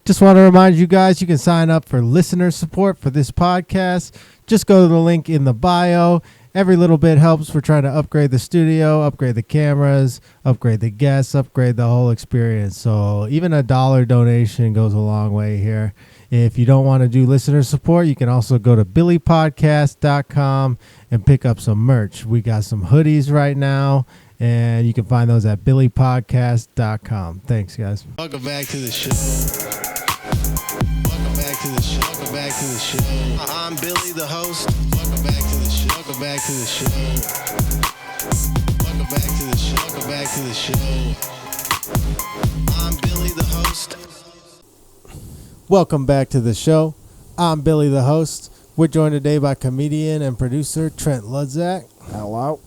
Just want to remind you guys, you can sign up for listener support for this podcast. Just go to the link in the bio. Every little bit helps. We're trying to upgrade the studio, upgrade the cameras, upgrade the guests, upgrade the whole experience. So even a $1 donation goes a long way here. If you don't want to do listener support, you can also go to billypodcast.com and pick up some merch. We got some hoodies right now, and you can find those at billypodcast.com. Thanks, guys. Welcome back to the show. Welcome back to the show. Welcome back to the show. I'm Billy, the host. Welcome back to the show. Welcome back to the show. Welcome back to the show. Welcome back to the show. I'm Billy, the host. Welcome back to the show. I'm Billy, the host. We're joined today by comedian and producer Trent Ludzak. Hello.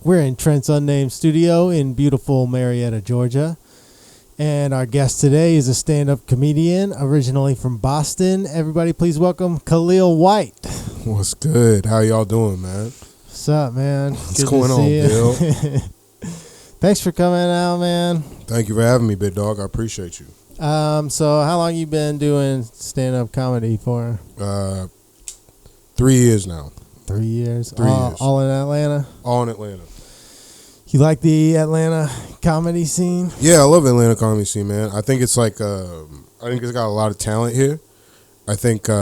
We're in Trent's unnamed studio in beautiful Marietta, Georgia. And our guest today is a stand-up comedian originally from Boston. Everybody please welcome Kahleal White. What's good? How y'all doing, man? What's up, man? What's going on, Bill? Thanks for coming out, man. Thank you for having me, big dog. I appreciate you. So how long you been doing stand-up comedy for? 3 years now. 3 years? 3 years. All in Atlanta? All in Atlanta. You like the Atlanta comedy scene? Yeah, I love Atlanta comedy scene, man. I think it's like, I think it's got a lot of talent here. I think these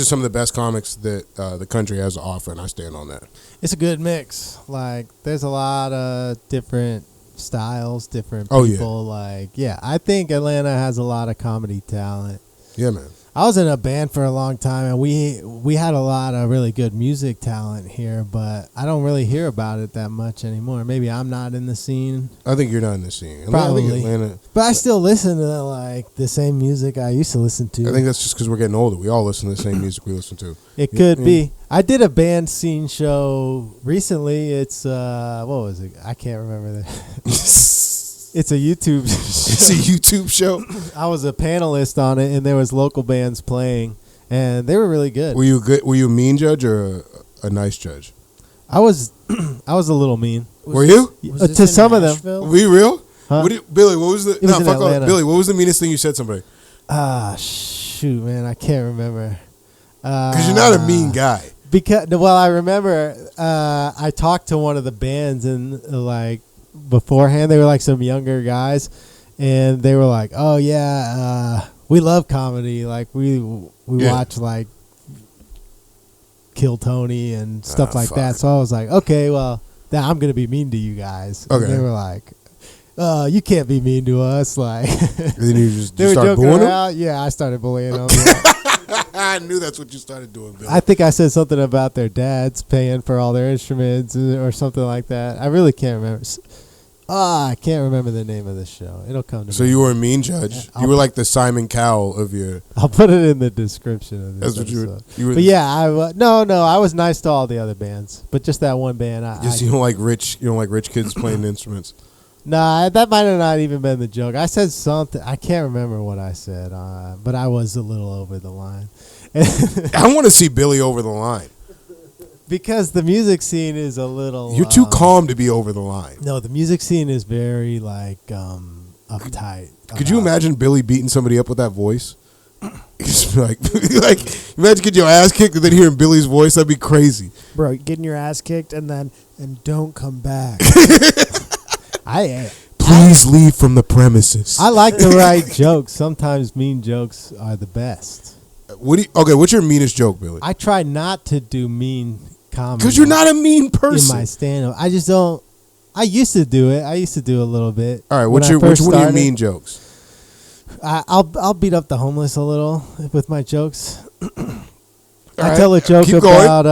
are some of the best comics that the country has to offer, and I stand on that. It's a good mix. Like, there's a lot of different styles, different people. I think Atlanta has a lot of comedy talent. Yeah, man. I was in a band for a long time, and we had a lot of really good music talent here, but I don't really hear about it that much anymore. Maybe I'm not in the scene. I think you're not in the scene. Probably. I think Atlanta, but I still listen to like the same music I used to listen to. I think that's just because we're getting older. We all listen to the same music we listen to. It could be. I did a band scene show recently. It's what was it? I can't remember that. It's a YouTube show. It's a YouTube show? I was a panelist on it, and there was local bands playing, and they were really good. Were you good? Were you a mean judge or a nice judge? I was a little mean. Were you? To some of them. Were you real? Huh? Billy, what was the... It was in Atlanta. Billy, what was the meanest thing you said to somebody? Shoot, man, I can't remember. Because you're not a mean guy. I remember I talked to one of the bands, and like, beforehand, they were like some younger guys, and they were like, "Oh yeah, we love comedy. Like we watch like Kill Tony and stuff like that." So I was like, "Okay, well, then I'm gonna be mean to you guys." Okay. And they were like, "You can't be mean to us." Like, and then you they were start joking booing around. Yeah, I started bullying them. I knew that's what you started doing, Bill. I think I said something about their dads paying for all their instruments or something like that. I really can't remember. I can't remember the name of the show. It'll come to me. So you were a mean judge. You were like the Simon Cowell of your... I'll put it in the description of this That's episode. what you were... But yeah, I was nice to all the other bands, but just that one band. You don't like rich kids playing instruments. Nah, that might have not even been the joke. I said something. I can't remember what I said, but I was a little over the line. I want to see Billy over the line. Because the music scene is a little... You're too calm to be over the line. No, the music scene is very, like, uptight. Could you imagine Billy beating somebody up with that voice? like, imagine getting your ass kicked and then hearing Billy's voice. That'd be crazy. Bro, getting your ass kicked and don't come back. Please leave from the premises. I like to write jokes. Sometimes mean jokes are the best. What's your meanest joke, Billy? I try not to do mean comedy. Because you're not a mean person. In my stand-up. I just don't. I used to do it. I used to do a little bit. All right, which one of your mean jokes? I'll beat up the homeless a little with my jokes. I tell a joke about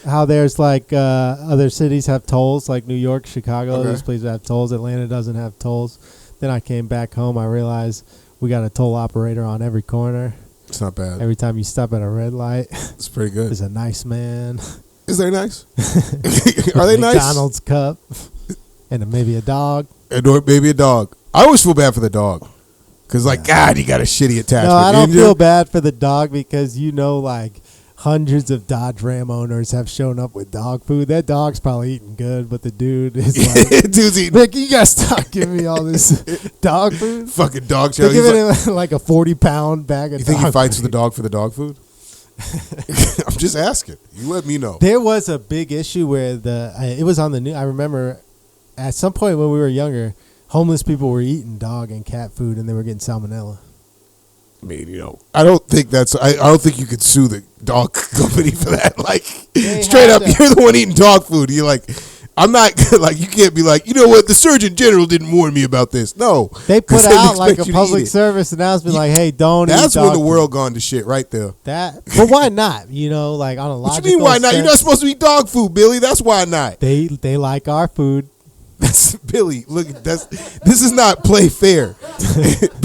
how there's like other cities have tolls, like New York, Chicago. Okay. Those places have tolls. Atlanta doesn't have tolls. Then I came back home. I realized we got a toll operator on every corner. It's not bad. Every time you stop at a red light, it's pretty good. There's a nice man. Is they nice? Are they nice? McDonald's cup and maybe a dog. And maybe a dog. I always feel bad for the dog. Because, God, you got a shitty attachment. No, I don't feel bad for the dog because, like, hundreds of Dodge Ram owners have shown up with dog food. That dog's probably eating good, but the dude is like, dude's eating Nick, you gotta stop giving me all this dog food. fucking dog They're chow. giving him like a 40-pound bag of You think dog he fights food. with the dog for the dog food? I'm just asking. You let me know. There was a big issue where it was on the news. I remember at some point when we were younger, homeless people were eating dog and cat food and they were getting salmonella. I mean, I don't think I don't think you could sue the dog company for that. Like, They straight had up, to- you're the one eating dog food. You're like, I'm not, like, you can't be like, you know what, the Surgeon General didn't warn me about this. No. They 'Cause put they out like expect a you to eat public it. service announcement like, hey, don't eat That's dog when the food. world gone to shit right there. But why not? Like on a What logical you mean, why not? You're not sense, supposed to eat dog food, Billy. That's why not. They like our food. That's Billy. Look, this is not play fair,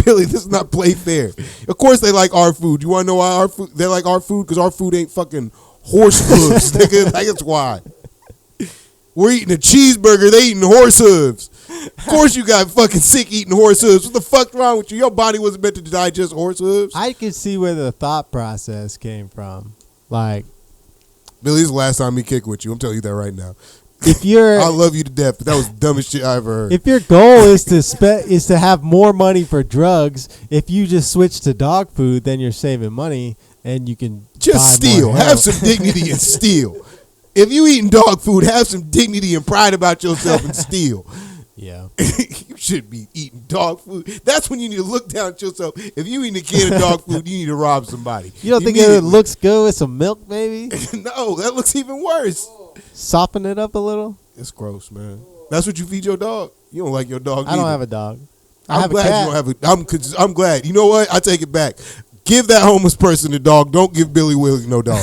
Billy. This is not play fair. Of course, they like our food. You want to know why they like our food? Because our food ain't fucking horse hooves, nigga. Like, that's why. We're eating a cheeseburger. They eating horse hooves. Of course, you got fucking sick eating horse hooves. What the fuck's wrong with you? Your body wasn't meant to digest horse hooves. I can see where the thought process came from. Like, Billy's the last time he kicked with you. I'm telling you that right now. if you're I love you to death, but that was the dumbest shit I ever heard. if your goal is to have more money for drugs, if you just switch to dog food, then you're saving money and you can Just buy steal. more Have heroin. some dignity and steal. If you eating dog food, have some dignity and pride about yourself and steal. Yeah. You should be eating dog food. That's when you need to look down at yourself. If you eating a can of dog food, you need to rob somebody. You don't think it Immediately. looks good with some milk, maybe? No, that looks even worse. Soften it up a little? It's gross, man. That's what you feed your dog. You don't like your dog. I don't either. have a dog. I I'm have glad a cat. you don't have I'm glad. You know what? I take it back. Give that homeless person a dog. Don't give Billy Willig no dog.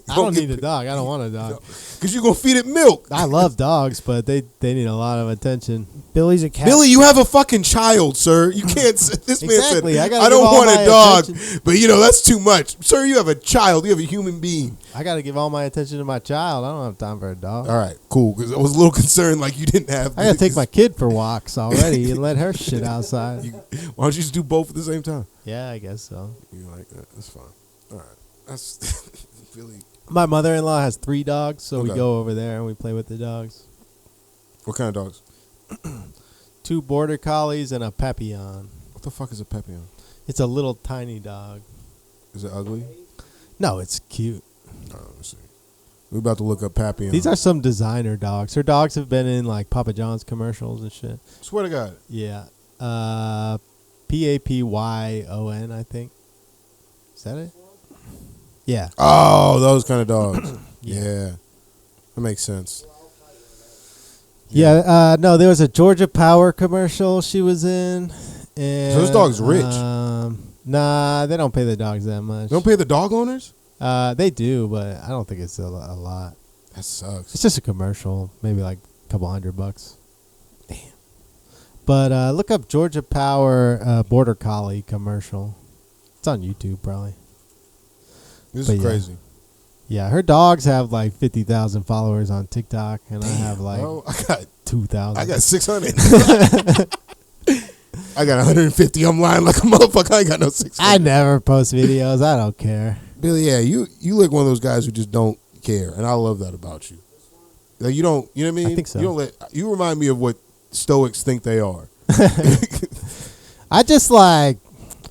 I don't need a dog. I don't want a dog. Because you're going to feed it milk. I love dogs, but they need a lot of attention. Billy's a cat. Billy, you have a fucking child, sir. You can't. This Exactly. man I said, gotta I don't give all want a my dog, attention. but that's too much, sir. You have a child. You have a human being. I got to give all my attention to my child. I don't have time for a dog. All right, cool. Because I was a little concerned, like you didn't have. I got to take my kid for walks already and let her shit outside. Why don't you just do both at the same time? Yeah, I guess so. You like that? That's fine. All right, that's Billy. My mother-in-law has 3 dogs, so we Okay. go over there and we play with the dogs. What kind of dogs? 2 border collies and a papillon. What the fuck is a papillon? It's a little tiny dog. Is it ugly? No, it's cute. Oh, let's see. We're about to look up papillon. These are some designer dogs. Her dogs have been in like Papa John's commercials and shit. Swear to God. Yeah. Papyon, I think. Is that it? Yeah. Oh, those kind of dogs. Yeah. Yeah, that makes sense. Yeah. No, there was a Georgia Power commercial she was in. And, So this dog's rich. Nah, they don't pay the dogs that much. Don't pay the dog owners? They do, but I don't think it's a lot. That sucks. It's just a commercial, maybe like a couple $100. Damn. But look up Georgia Power Border Collie commercial. It's on YouTube probably. This But is yeah. crazy. Yeah, her dogs have like 50,000 followers on TikTok, and I have like Bro, 2,000. I got 600. I got 150. I'm lying like a motherfucker. I ain't got no 600. I never post videos. I don't care. Billy, yeah, you look one of those guys who just don't care, and I love that about you. Like you don't, you know what I mean? I think so. You remind me of what Stoics think they are.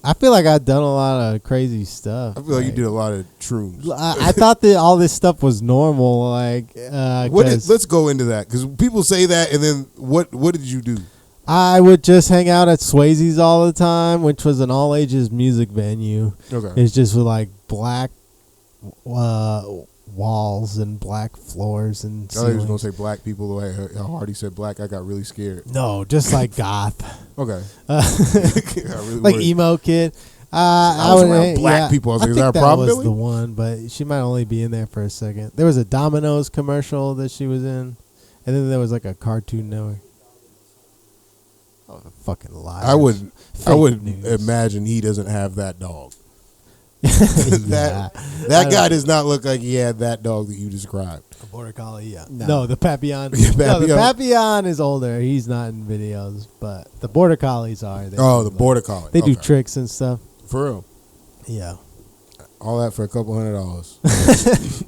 I feel like I've done a lot of crazy stuff. I feel like you did a lot of shrooms. I thought that all this stuff was normal. Like, 'cause Let's go into that because people say that, and then what did you do? I would just hang out at Swayze's all the time, which was an all ages music venue. Okay. It's just with like black walls and black floors and I thought he was ceilings. gonna say black people. The way how hard he said black, I got really scared. No, just like goth, Okay. I really like worried. emo kid. I was around black people. I was like, is think that a problem, was Billy? the one, but she might only be in there for a second. There was a Domino's commercial that she was in, and then there was like a Cartoon Network. Oh, fucking lie! I would news. imagine he doesn't have that dog. Yeah. That guy does not look like he had that dog that you described. A border collie, yeah. No. No, the Papillon. Yeah, No, the Papillon. Papillon is older. He's not in videos, but the border collies are. They Oh, do, the border collie. They do Okay. tricks and stuff. For real. Yeah. All that for a couple $100.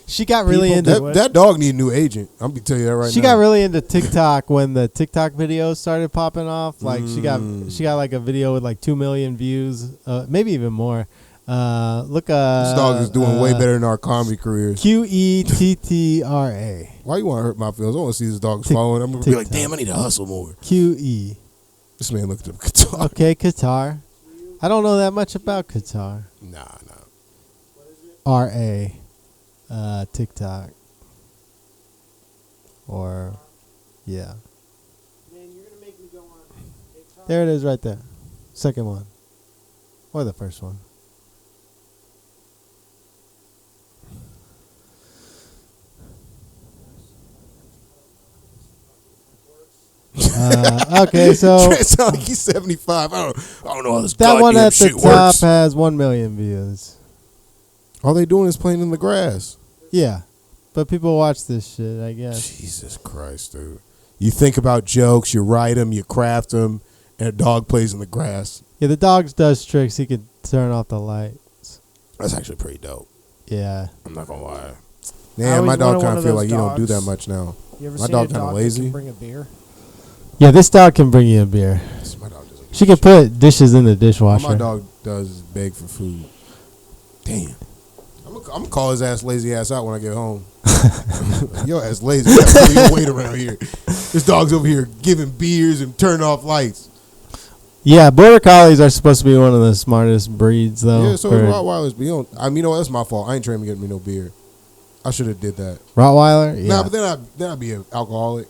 She got really into that dog need a new agent. I'm gonna tell you that right now. She got really into TikTok when the TikTok videos started popping off. Like she got like a video with like 2 million views, maybe even more. This dog is doing way better than our comedy careers. QETTRA. Why you want to hurt my feelings? I want to see this dog following. I'm gonna be like, damn, I need to hustle more. QE. This man looked up Qatar. Okay, Qatar. I don't know that much about Qatar. Nah. RA. TikTok. Or, yeah. Man, you're gonna make me go on TikTok. There it is right there. Second one. Or the first one. Okay, so Trent sound like he's 75. I don't know how this that one goddamn at the shit top works. has 1 million views. All they doing is playing in the grass. Yeah, but people watch this shit, I guess. Jesus Christ, dude. You think about jokes, you write them, you craft them, and a dog plays in the grass. Yeah, the dog does tricks. He could turn off the lights. That's actually pretty dope. Yeah. I'm not gonna lie. I Yeah, always my dog wanted kind one of of feel those like you don't do that dogs. much now. You ever My seen dog a kinda dog lazy. that can bring a beer? Yeah, this dog can bring you a beer. My dog doesn't. She can put dishes in the All dishwasher. my dog does is beg for food. Damn. I'm gonna call his ass lazy ass out when I get home. Yo ass lazy. You gotta pull your weight around here. This dog's over here giving beers and turning off lights. Yeah, border collies are supposed to be one of the smartest breeds, though. Yeah, so is Rottweilers. But you know, that's my fault. I ain't trying to get me no beer. I should have did that. Rottweiler? Yeah. Nah, but then I'd be an alcoholic.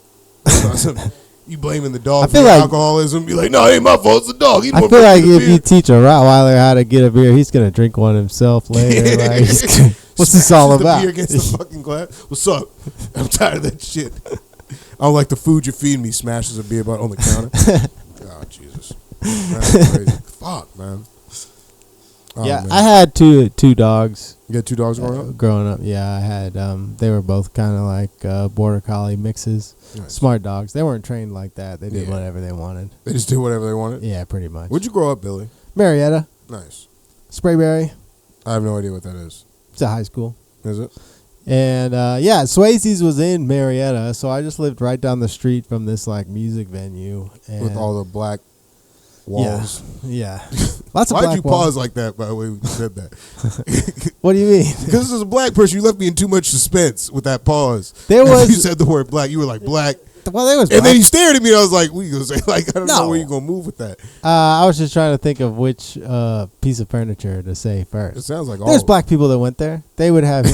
You blaming the dog I for feel your like- alcoholism. Be like, no, it ain't my fault. It's the dog. He I feel like if you teach a Rottweiler how to get a beer, he's going to drink one himself later. Like, what's this all Smashes about? The beer against the fucking glass. What's up? I'm tired of that shit. I don't like the food you're feeding me. Smashes a beer bottle on the counter. Oh, Jesus. That's crazy. Fuck, man. Oh, Yeah, man. I had two dogs You got 2 dogs growing up? growing up. Yeah, I had. They were both kind of like border collie mixes. Nice. Smart dogs. They weren't trained like that. They did Yeah. whatever they wanted. They just do whatever they wanted? Yeah, pretty much. Where'd you grow up, Billy? Marietta, Nice. Sprayberry. I have no idea what that is. It's a high school. Is it? And yeah, Swayze's was in Marietta, so I just lived right down the street from this like music venue. And With all the black walls. Yeah. Lots of Why'd black you walls. pause like that, by the way, when you said that? What do you mean? Because as a black person, you left me in too much suspense with that pause. There After was- you said the word black, you were like, black. Well, there was And black. then you stared at me, and I was like, what you going to say? Like, I don't know No. where you going to move with that. I was just trying to think of which piece of furniture to say It first. sounds like all There's of black people that went there. They would have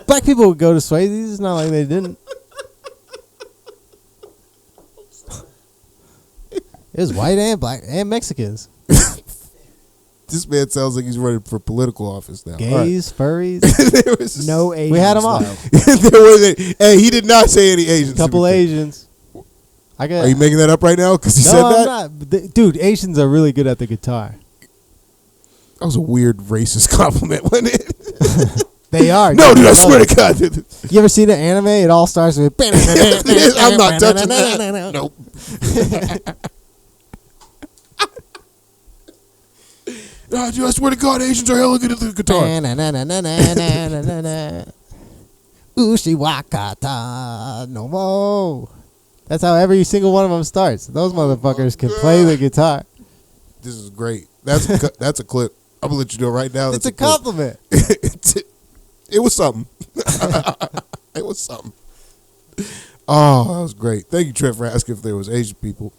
black people would go to Swayze's. It's not like they didn't. It was white and black and Mexicans. This man sounds like he's running for political office now. Gays, furries. There was No Asians. We had them all. there was hey, he did not say any Asians. Couple to be fair. Asians. I got. Are you making that up right now? Because he no, said I'm that? not. Dude, Asians are really good at the guitar. That was a weird racist compliment, wasn't it? They are. No, dude, I love swear it. to God. You ever seen an anime? It all starts with. I'm not touching that. Nope. Nah, dude, I swear to God, Asians are hella good at the guitar. Ushiwakata no more. That's how every single one of them starts. Those motherfuckers can play the guitar. This is great. That's a clip. I'm gonna let you know right now. It's that's a clip. compliment. It was something. It was something. Oh, that was great. Thank you, Trent, for asking if there was Asian people.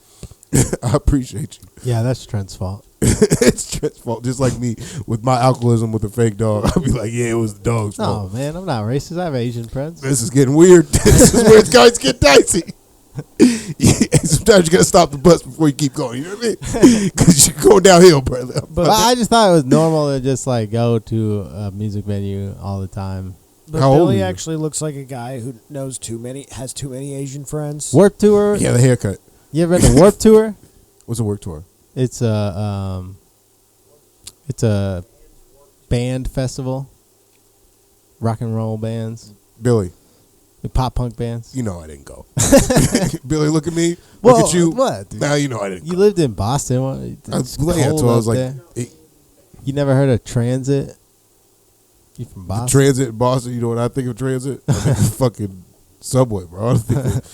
I appreciate you. Yeah, that's Trent's fault. It's Trent's fault, just like me with my alcoholism with a fake dog. I'll be like, yeah, it was the dog's No, fault. man, I'm not racist. I have Asian friends. This is getting weird. This is where it's going to get dicey. Sometimes you got to stop the bus before you keep going. You know what I mean? Because you're going downhill, brother. But I just thought it was normal to just like go to a music venue all the time. But How old are Billy you? actually looks like a guy who has too many Asian friends. Warp Tour. Yeah, the haircut. You ever been to Warp Tour? What's a work tour? It's a band festival. Rock and roll bands. Billy. The pop punk bands. You know I didn't go. Billy, look at me. Well, look at you. what, dude? Now you know I didn't You go. lived in Boston. I It's was, yeah, cold so I up was like, there. You never heard of Transit? You from Boston? Transit in Boston. You know what I think of Transit? I think of fucking Subway, bro. I don't think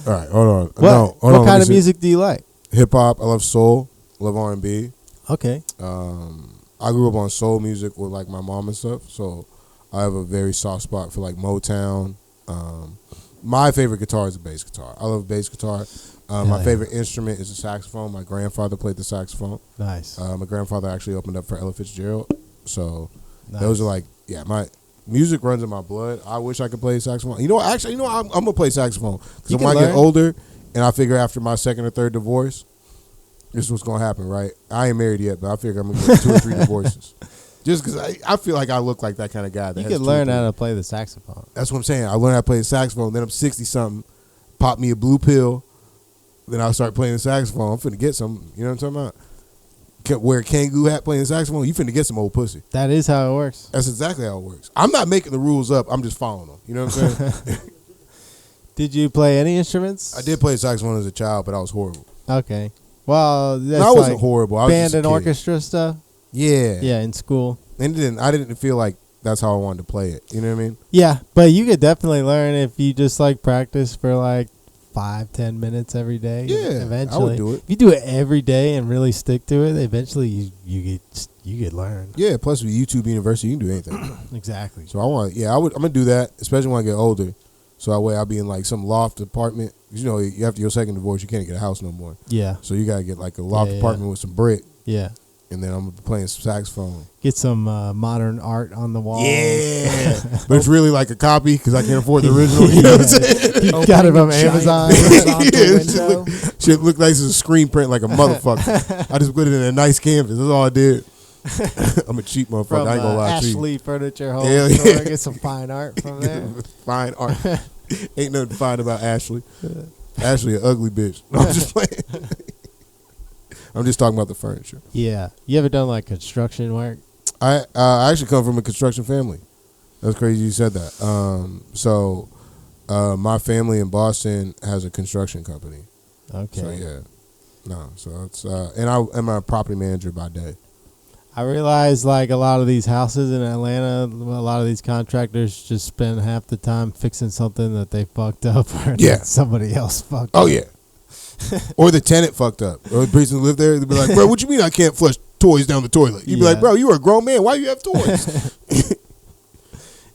all right, hold on. What, No, hold what on, kind of music do you like? Hip hop. I love soul. I love R&B. Okay. I grew up on soul music with like my mom and stuff, so I have a very soft spot for like Motown. My favorite guitar is a bass guitar. I love bass guitar. My favorite instrument is a saxophone. My grandfather played the saxophone. Nice. My grandfather actually opened up for Ella Fitzgerald. So Nice. those are like, yeah, my music runs in my blood. I wish I could play saxophone. You know, actually, I'm going to play saxophone. Because You when I can get learn. older, and I figure after my second or third divorce, this is what's going to happen, right? I ain't married yet, but I figure I'm going to get 2 or 3 divorces. Just because I feel like I look like that kind of guy. That You has can 2 or learn 3. how to play the saxophone. That's what I'm saying. I learned how to play the saxophone. Then I'm 60-something, pop me a blue pill. Then I'll start playing the saxophone. I'm finna get some, you know what I'm talking about? Wear a Kangoo hat playing the saxophone, you finna get some old pussy. That is how it works. That's exactly how it works. I'm not making the rules up. I'm just following them. You know what I'm saying? Did you play any instruments? I did play saxophone as a child, but I was horrible. Okay. Well, that's No, I wasn't like horrible. I was band just a and kid. orchestra stuff. Yeah. Yeah, in school. And I didn't feel like that's how I wanted to play it. You know what I mean? Yeah, but you could definitely learn if you just like practice for like 5-10 minutes every day. Yeah, eventually. I would do it. If you do it every day and really stick to it, eventually you get learn. Yeah. Plus, with YouTube University, you can do anything. Exactly. So I'm gonna do that, especially when I get older. So that way I'll be in like some loft apartment. 'Cause, you know, after your second divorce, you can't get a house no more. Yeah. So you gotta get like a loft Yeah. apartment with some brick, Yeah. and then I'm playing saxophone. Get some modern art on the wall. Yeah, but it's really like a copy because I can't afford the original. You know what I'm saying? You got it from Giant Amazon. Yeah, window. shit look like it's a screen print like a motherfucker. I just put it in a nice canvas. That's all I did. I'm a cheap motherfucker. From I ain't gonna lie to you. Ashley Furniture Home Hell Store. yeah. Get some fine art from there. Fine art. Ain't nothing fine about Ashley. Ashley, an ugly bitch. No, I'm just playing. I'm just talking about the furniture. Yeah. You ever done like construction work? I actually come from a construction family. That's crazy you said that. So my family in Boston has a construction company. Okay. So yeah, no. So it's and I'm a property manager by day. I realize like a lot of these houses in Atlanta, a lot of these contractors just spend half the time fixing something that they fucked up or Yeah. that somebody else fucked Oh up. yeah. Or the tenant fucked up. Or the person who lived there, they'd be like, bro, what you mean I can't flush toys down the toilet? You'd be Yeah. like, bro, you are a grown man. Why you have toys?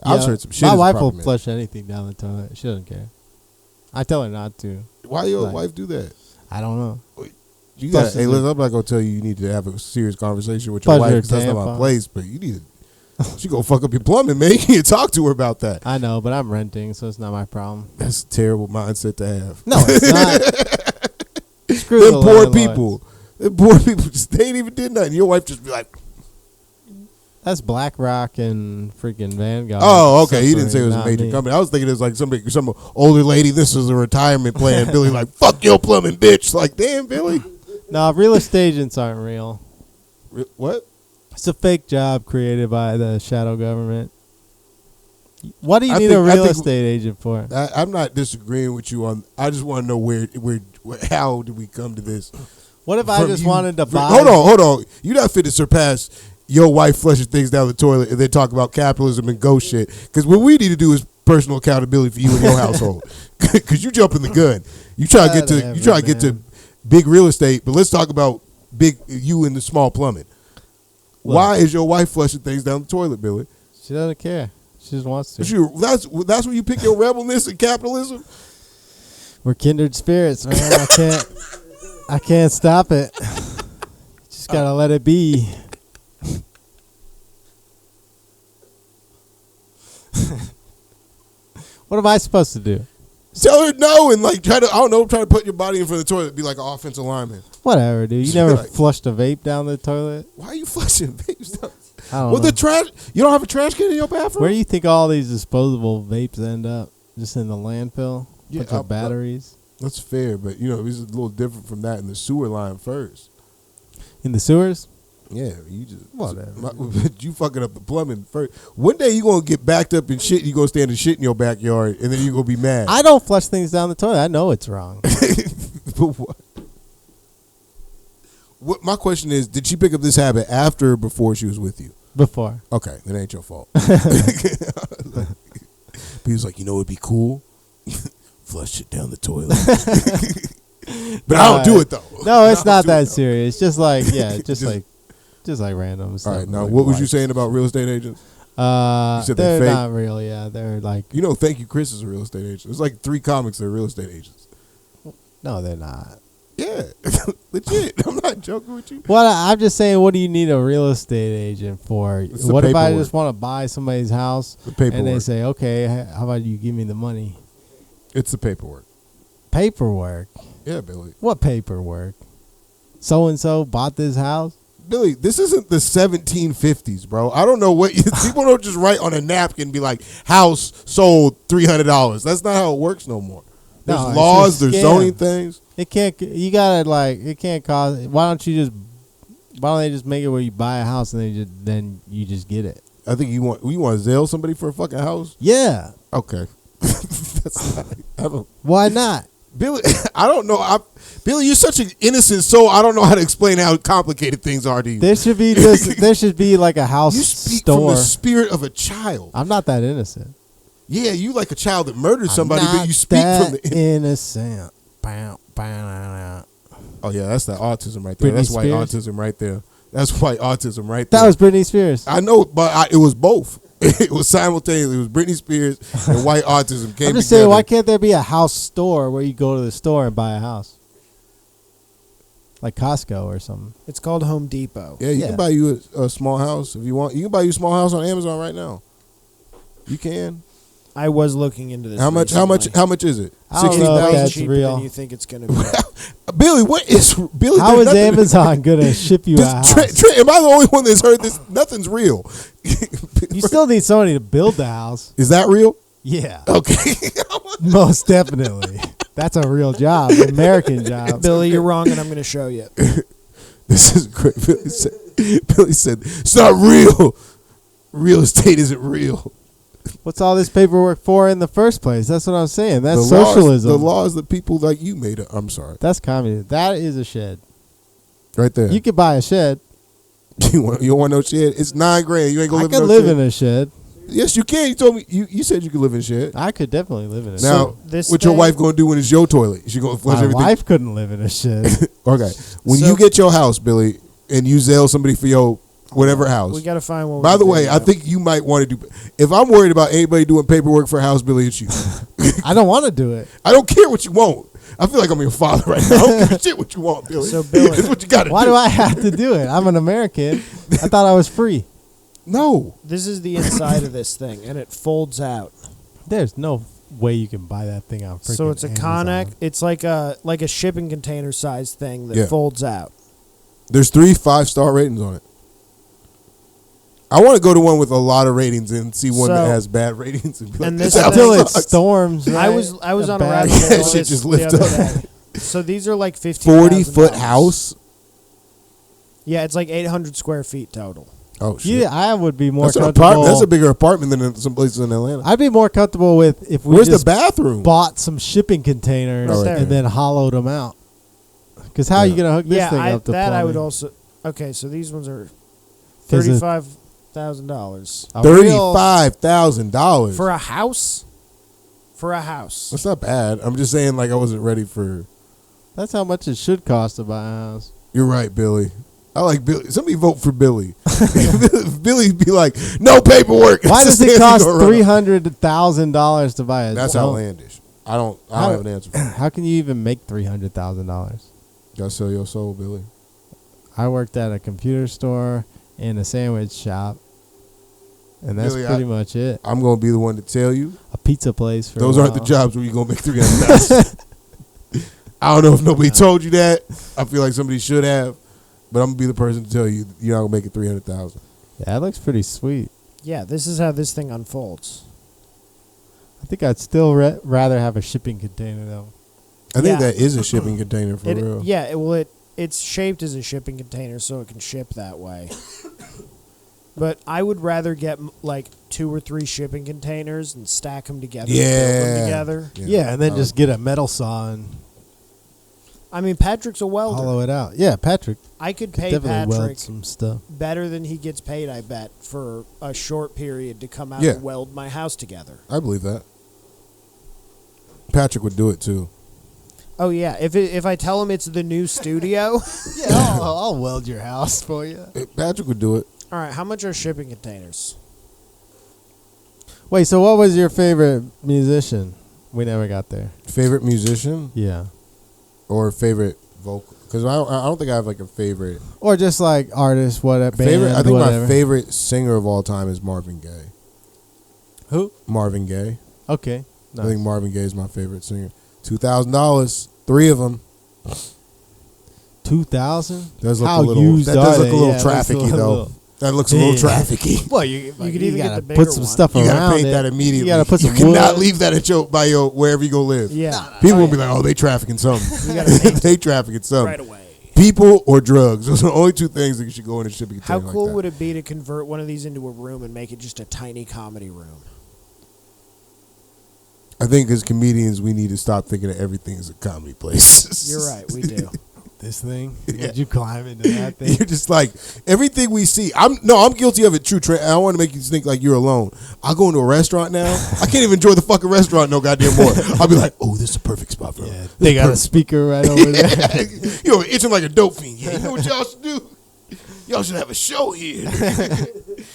I've Yeah, heard some shit. My as a wife will property manager. flush anything down the toilet. She doesn't care. I tell her not to. Why your Like- wife do that? I don't know. You got, Flushes hey, it. listen, I'm not gonna tell you you need to have a serious conversation with your Flush wife her because that's not my tampon. place. But you need to. She gonna fuck up your plumbing, man. You need to talk to her about that. I know, but I'm renting, so it's not my problem. That's a terrible mindset to have. No, it's not. Screw Them the poor landlords. people. Them poor people just they ain't even did nothing. Your wife just be like, That's BlackRock and freaking Vanguard. oh, okay. He didn't say it was a Not major me. company. I was thinking it was like some older lady. This is a retirement plan. Billy like, fuck your plumbing, bitch. Like, damn, Billy. No, real estate agents aren't real. What? It's a fake job created by the shadow government. What do you I need think- a I real think- estate agent for? I'm not disagreeing with you on. I just want to know where how did we come to this? What if I From just you- wanted to buy? Hold on. You're not fit to surpass your wife flushing things down the toilet and then talk about capitalism and ghost shit. Because what we need to do is personal accountability for you and your household. Because you jumping the gun. You try to get to big real estate, but let's talk about big you and the small plumbing. What? Why is your wife flushing things down the toilet, Billy? She doesn't care. She just wants to. That's where you pick your rebelness and capitalism. We're kindred spirits, man. I can't stop it. Just gotta let it be. What am I supposed to do? Tell her no and like try to put your body in front of the toilet, be like an offensive lineman. Whatever, dude. You Sure, never like- flushed a vape down the toilet? Why are you flushing vapes down? I don't Well, know. the trash. You don't have a trash can in your bathroom? Where do you think all these disposable vapes end up? Just in the landfill? Yeah, Bunch of batteries? That's fair, but you know, it's a little different from that in the sewer line first. In the sewers? Yeah, you just Whatever. you fucking up the plumbing first. One day you gonna get backed up in shit. And you gonna stand in shit in your backyard, and then you gonna be mad. I don't flush things down the toilet. I know it's wrong. But what? What? My question is, did she pick up this habit after or before she was with you? Before. Okay, that ain't your fault. He was like, you know, it'd be cool. Flush it down the toilet. But I don't do it though. No, it's not that serious. Just like just like random stuff. All right, now like what was you whites. saying about real estate agents? You said they're they're fake? not real. Yeah, they're like You know, Thank You Chris is a real estate agent. There's like 3 comics that are real estate agents. no, they're not. Yeah, legit. I'm not joking with you. Well, I'm just saying, what do you need a real estate agent for? It's the What if I paperwork. just want to buy somebody's house The paperwork. and they say, okay, how about you give me the money? It's the paperwork. Paperwork. Yeah, Billy. What paperwork? So and so bought this house. Billy, this isn't the 1750s, bro. I don't know what people don't just write on a napkin and be like, house sold $300. That's not how it works no more. There's No, it's laws, a there's scam. zoning things. It can't. You gotta like. It can't cause. Why don't they just make it where you buy a house and then you just get it? I think you want to Zelle somebody for a fucking house. Yeah. Okay, that's not. I don't. Why not? Billy, I don't know. Billy, you're such an innocent soul. I don't know how to explain how complicated things are to you. There should be like a house You speak store. from the spirit of a child. I'm not that innocent. Yeah, you like a child that murdered somebody, I'm not but you speak that from the. innocent. Bow, bow. Oh yeah, that's the autism right there. Britney That's white Spears? autism right there. That's white autism right there. That was Britney Spears. I know, but it was both. It was simultaneously. It was Britney Spears and white autism came I'm just together. saying, why can't there be a house store where you go to the store and buy a house? Like Costco or something. It's called Home Depot. Yeah, you Yeah. can buy you a small house if you want. You can buy you a small house on Amazon right now. You can. I was looking into this. How much is it? I don't know if that's cheaper real. than you think it's going to be. Billy, what is Billy? How there's is nothing- Amazon gonna ship you a house? Am I the only one that's heard this? Nothing's real. You still need somebody to build the house. Is that real? Yeah, Okay. most definitely. That's a real job, American job. Billy, you're wrong, and I'm going to show you. This is great. Billy said, it's not real. Real estate isn't real. What's all this paperwork for in the first place? That's what I'm saying. That's The laws- socialism. the laws that people like you made up. I'm sorry. That's communism. That is a shed. Right there. You could buy a shed. You don't want no shit? It's $9,000. You ain't gonna I live could in no live shed. in a shed. Yes, you can. You told me you said you could live in shit. I could definitely live in a Now, shed. this what your thing- wife gonna do when it's your toilet? She gonna flush My everything. wife couldn't live in a shed. Okay. When So- you get your house, Billy, and you Zelle somebody for your whatever house. We got to find one. By the way, I think you might want to do. If I'm worried about anybody doing paperwork for a house, Billy, it's you. I don't want to do it. I don't care what you want. I feel like I'm your father right now. I don't give a shit what you want, Billy. So, Billy- it's what you got to do. Why do I have to do it? I'm an American. I thought I was free. No. This is the inside of this thing, and it folds out. There's no way you can buy that thing on freaking So it's a Amazon. Connex. It's like a shipping container size thing that Yeah. folds out. There's 3 5-star ratings on it. I want to go to one with a lot of ratings and see one that So- has bad ratings. And, be like, and this this house Until it sucks. storms. I right? was on a bad- rabbit hole. That of shit this just the lift other up. day. So these are like 15 40-foot house. Yeah, it's like 800 square feet total. Oh shit. Yeah, I would be more That's, an comfortable. that's a bigger apartment than in some places in Atlanta. I'd be more comfortable with if we Where's the just bathroom? bought some shipping containers Right there. and then hollowed them out. Because how are you Yeah. going to hook this Yeah, thing up to that I would plumbing? also. Okay, so these ones are Is it- $35,000 A real- $35,000 for a house. For a house. That's not bad. I'm just saying, like I wasn't ready for. That's how much it should cost to buy a house. You're right, Billy. I like Billy. Somebody vote for Billy. Billy be like, no paperwork. Why It's does just it cost gonna run up. $300,000 to buy a That's home? outlandish. I don't have an answer for that. How can you even make $300,000? Gotta sell your soul, Billy. I worked at a computer store and a sandwich shop, and that's Billy, pretty much it. I'm gonna be the one to tell you A pizza place for those a aren't the while. jobs where you're gonna make $300,000. I don't know if nobody told you that. I feel like somebody should have, but I'm gonna be the person to tell you you're not gonna make it $300,000. Yeah, that looks pretty sweet. Yeah, this is how this thing unfolds. I think I'd still rather have a shipping container though. I think Yeah. that is a shipping container for real. Yeah, it's shaped as a shipping container, so it can ship that way. But I would rather get like 2 or 3 shipping containers and stack them together. And build them together. Yeah, and then just get a metal saw and I mean, Patrick's a welder. hollow it out. Yeah, Patrick. I could could pay definitely weld Patrick some stuff. better than he gets paid, I bet, for a short period to come out Yeah. and weld my house together. I believe that. Patrick would do it too. Oh, yeah. If I tell him it's the new studio. Yeah, I'll weld your house for you. Patrick would do it. All right, how much are shipping containers? Wait, so what was your favorite musician? We never got there. Favorite musician Yeah. or favorite vocal? Because I don't think I have like a favorite. Or just like artist, whatever. Favorite. I think whatever. my favorite singer of all time is Marvin Gaye. Who? Marvin Gaye. Okay. I think Marvin Gaye is my favorite singer. $2,000, 3 of them. 2,000? Does look How a little. used That are does look they? a little Yeah, it looks trafficky a though. little- That looks a little Yeah. trafficky. Well, you could even get gotta the bigger put some one. stuff You around gotta paint it. that immediately. You gotta put some cannot wood. leave that at your by your wherever you go live. Yeah. People will be like, "Oh, they trafficking something." You gotta paint They trafficking something. right away. People or drugs. Those are the only 2 things that you should go in a shipping How container. cool like would it be to convert one of these into a room and make it just a tiny comedy room? I think as comedians, we need to stop thinking that everything is a comedy place. You're right, we do. This thing? Yeah. Did you climb into that thing? You're just like everything we see. I'm guilty of it. True, Trent. I don't want to make you think like you're alone. I go into a restaurant now. I can't even enjoy the fucking restaurant no goddamn more. I'll be like, oh, this is a perfect spot for Yeah, him. they got a speaker right over there. You know, itching like a dope fiend. Yeah, you know what y'all should do? Y'all should have a show here.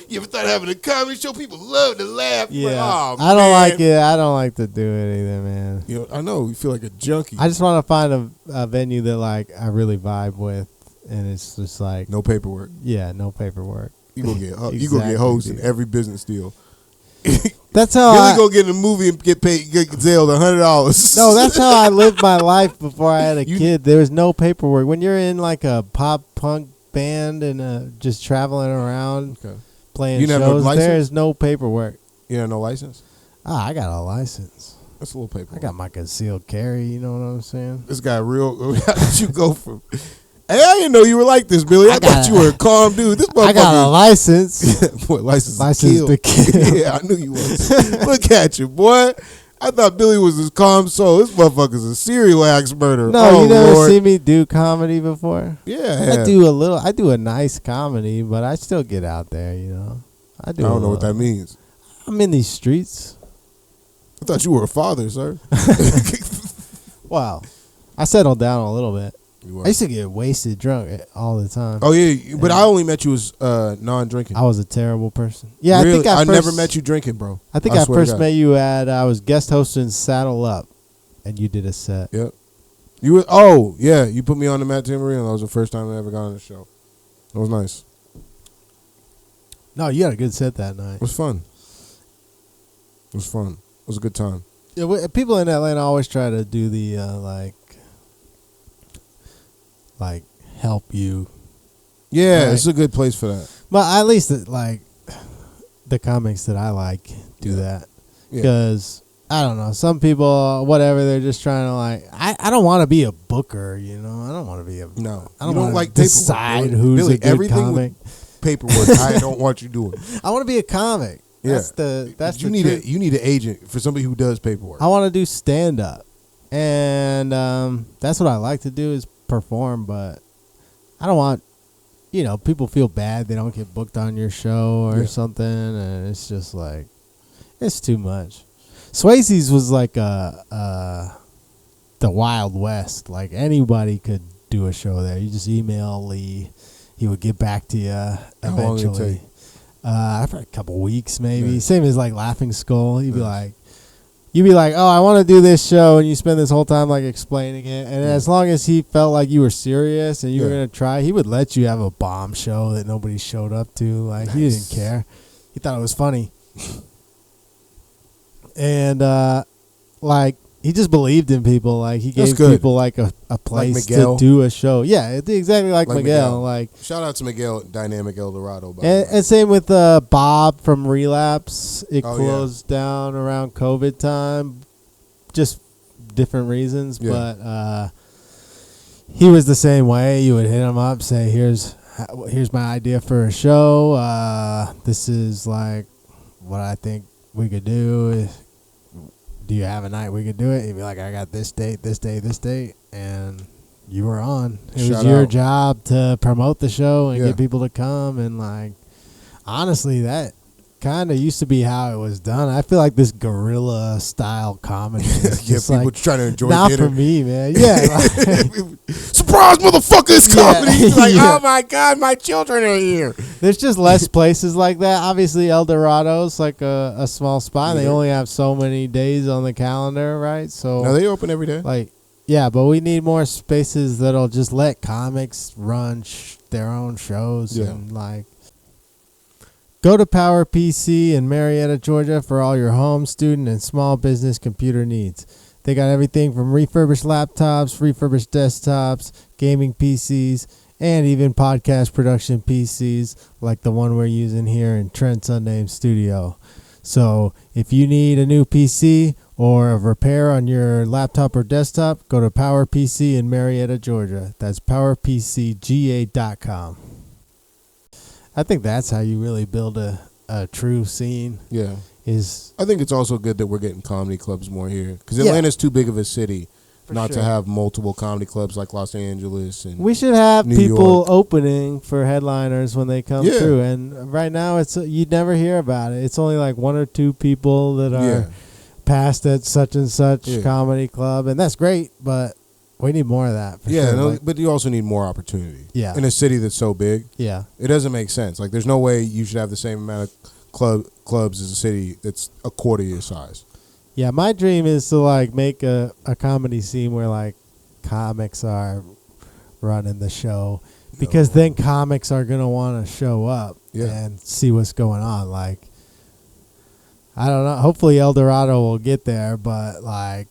You ever thought of having a comedy show? People love to laugh. Yeah, Like, oh, I don't man. like it. I don't like to do it either, man. You know, I know you feel like a junkie. I just want to find a venue that like I really vibe with, and it's just like No paperwork. yeah, no paperwork. You gonna get you Exactly, gonna get host in dude. every business deal. That's how Billy I, go get in a movie and get paid, get zailed $100. no, that's how I lived my life before I had a You- kid. There was no paperwork. When you're in like a pop punk band and just traveling around Okay. playing You never have a shows, license? there is no paperwork. You have no license? I got a license. That's a little paper. I got my concealed carry. You know what I'm saying? This guy real. How did you go from? Hey, I didn't know you were like this, Billy. I I thought got you were a calm dude. This I got a motherfucker. license. Boy, license License to to kill. Yeah, I knew you was. Look at you, boy. I thought Billy was this calm soul. This motherfucker's a serial axe murderer. No, oh, you never Lord. see me do comedy before. Yeah, I do a little. I do a nice comedy, but I still get out there. You know, I do. I a don't know what that little. means. I'm in these streets. I thought you were a father, sir. Wow, I settled down a little bit. You were. I used to get wasted, drunk all the time. Oh yeah, but I only met you as non-drinking. I was a terrible person. Yeah, really? I think I first, never met you drinking, bro. I think I swear to first God. met you at I was guest hosting Saddle Up, and you did a set. Yep. You were. Oh yeah, you put me on the Matt Timberine. That was the first time I ever got on the show. It was nice. No, you had a good set that night. It was fun. It was fun. It was a good time. Yeah, people in Atlanta always try to do the like help you. Yeah, Right. it's a good place for that. But at least like the comics that I like do Yeah. that Yeah. because I don't know. Some people, whatever, they're just trying to like. I don't want to be a booker, you know. I don't want to be a. No, I don't, you want to like decide paperwork, who's Billy, a good everything comic. With paperwork, I don't want you doing. I want to be a comic. Yeah. That's you the need truth. you need an agent for somebody who does paperwork. I want to do stand up, and that's what I like to do is perform. But I don't want, people feel bad they don't get booked on your show or Yeah. something, and it's just like it's too much. Swayze's was like the Wild West. Like anybody could do a show there. You just email Lee, he would get back to you How long did it eventually. take? After a couple weeks, maybe. Yeah. Same as like Laughing Skull. You'd be Nice. like, oh, I want to do this show, and you spend this whole time like explaining it. And Yeah. as long as he felt like you were serious and you were Yeah. gonna try, he would let you have a bomb show that nobody showed up to. Like he didn't Nice. care. He thought it was funny. And like he just believed in people. Like he That's gave good. people like a place to Miguel. do a show. Yeah, exactly like Like Miguel. Miguel. Like Shout out to Miguel at Dynamic El Dorado. By the way. and same with Bob from Relapse. It Oh, yeah. closed down around COVID time, just different reasons. Yeah. But he was the same way. You would hit him up, say, here's my idea for a show. This is like what I think we could do. Do you have a night we could do it? He'd be like, I got this date, this date, this date, and you were on. It was your job to promote the show and get people to come. And like, honestly, that kind of used to be how it was done. I feel like this guerrilla style comedy is just people like, trying to enjoy not dinner. for me, man. Yeah, like, surprise, motherfucker! It's comedy. Yeah. Like, Yeah. oh my god, my children are here. there's just less places like that. Obviously, El Dorado's like a small spot. Yeah. They only have so many days on the calendar, right? So No, they open every day. like, yeah, but we need more spaces that'll just let comics run their own shows and like. Go to PowerPC in Marietta, Georgia for all your home, student, and small business computer needs. They got everything from refurbished laptops, refurbished desktops, gaming PCs, and even podcast production PCs like the one we're using here in Trent's unnamed studio. So if you need a new PC or a repair on your laptop or desktop, go to PowerPC in Marietta, Georgia. That's PowerPCGA.com. I think that's how you really build a true scene. Yeah. Is I think it's also good that we're getting comedy clubs more here because Atlanta's too big of a city not to have multiple comedy clubs like Los Angeles and we should have New people York. opening for headliners when they come through. And right now, you'd never hear about it. It's only like one or two people that are passed at such and such comedy club, and that's great. But we need more of that. For sure. no, but you also need more opportunity. Yeah. In a city that's so big. Yeah. It doesn't make sense. Like, there's no way you should have the same amount of clubs as a city that's a quarter your size. Yeah, my dream is to like make a comedy scene where like comics are running the show because then comics are going to want to show up and see what's going on. Like, I don't know. Hopefully El Dorado will get there, but like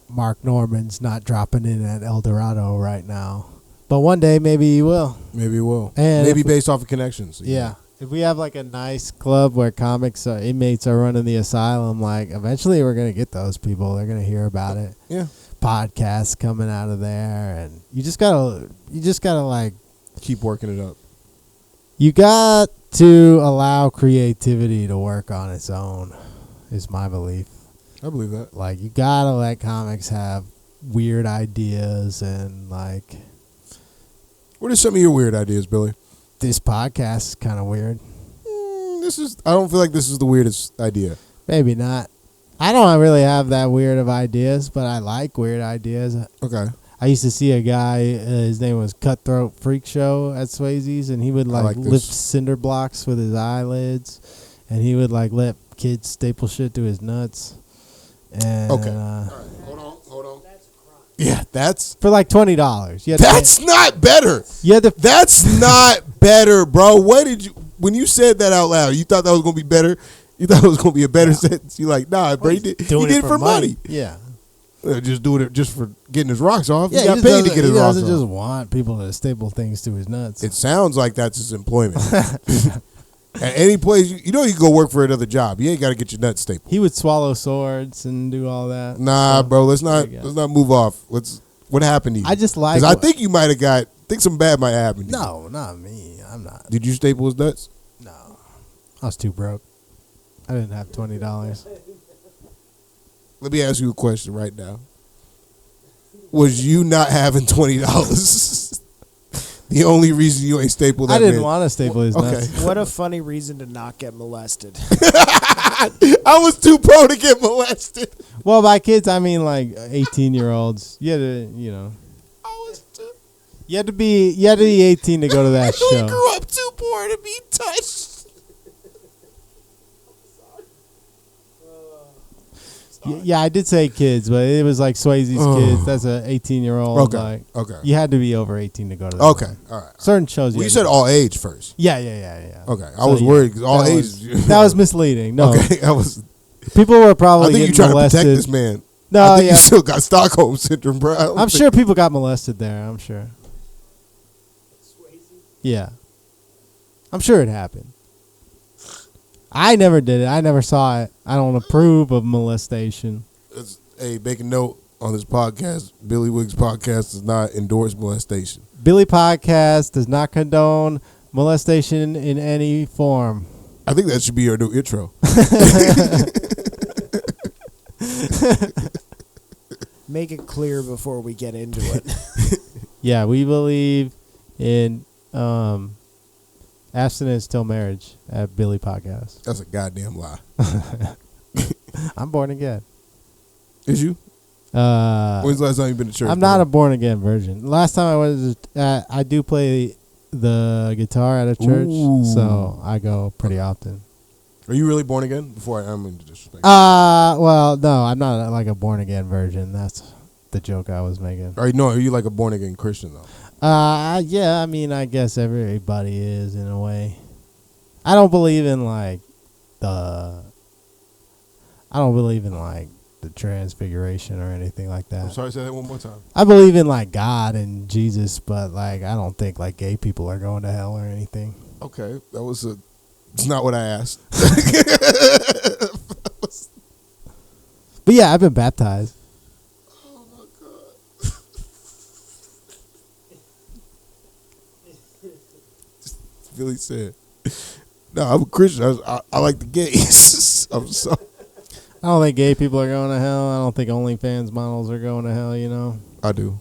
Mark Norman's not dropping in at El Dorado right now. But one day maybe he will. Maybe he will. And maybe based off of connections. Yeah. If we have like a nice club where inmates are running the asylum, like eventually we're gonna get those people. They're gonna hear about it. Yeah. Podcasts coming out of there, and you just gotta like keep working it up. You got to allow creativity to work on its own, is my belief. I believe that. Like, you gotta let comics have weird ideas and like. What are some of your weird ideas, Billy? This podcast is kind of weird. I don't feel like this is the weirdest idea. Maybe not. I don't really have that weird of ideas, but I like weird ideas. Okay. I used to see a guy, his name was Cutthroat Freak Show at Swayze's, and he would like lift cinder blocks with his eyelids, and he would like let kids staple shit to his nuts. And, okay. All right. Hold on. Yeah, that's for like $20. That's not better. That's not better, bro. What did you when you said that out loud? You thought that was gonna be better? You thought it was gonna be a better sentence? You like, nah, bro. He did it for money. Yeah. Just doing it just for getting his rocks off. Yeah, he got paid to get his rocks off. He doesn't just want people to staple things to his nuts. It sounds like that's his employment. At any place, you can go work for another job. You ain't got to get your nuts stapled. He would swallow swords and do all that. Nah, bro. Let's not move off. What happened to you? I just like. Because I think you might have think something bad might happen to you. No, not me. I'm not. Did you staple his nuts? No, I was too broke. I didn't have $20. Let me ask you a question right now. Was you not having $20 the only reason you ain't stapled that? I didn't want to staple his nuts. What a funny reason to not get molested. I was too pro to get molested. Well, by kids, I mean like 18-year-olds. You had to, You had to be 18 to go to that show. We grew up too poor to be touched. Yeah, I did say kids, but it was like Swayze's kids. That's an 18-year-old. Okay. You had to be over 18 to go to that. Okay. All right. Certain shows. Well, you said all age first. Yeah. Okay. I was worried because all age. That was misleading. No. Okay. People were probably I think getting you trying molested. to protect this man. No, I think you still got Stockholm syndrome, bro. I'm sure people got molested there. I'm sure. Yeah. I'm sure it happened. I never did it. I never saw it. I don't approve of molestation. Hey, make a note. on this podcast. Billy Wig's podcast does not endorse molestation. Billy Podcast does not condone molestation in any form. I think that should be our new intro. Make it clear before we get into it. Yeah, we believe in abstinence till marriage at Billy Podcast. That's a goddamn lie. I'm born again. Is you? When's the last time you've been to church? I'm not a born again virgin. Last time I was, I do play the guitar at a church, Ooh. so I go pretty often. Are you really born again? Before I'm into disrespect. Well, no, I'm not like a born again virgin. That's the joke I was making. Are you like a born again Christian though? Yeah, I mean, I guess everybody is in a way. I don't believe in like the transfiguration or anything like that. I'm sorry, say that one more time. I believe in like God and Jesus, but like I don't think like gay people are going to hell or anything. Okay, it's not what I asked. But yeah, I've been baptized. Oh my god. Billy said, "No, I'm a Christian. I like the gays." I'm sorry. I don't think gay people are going to hell. I don't think OnlyFans models are going to hell, you know. I do.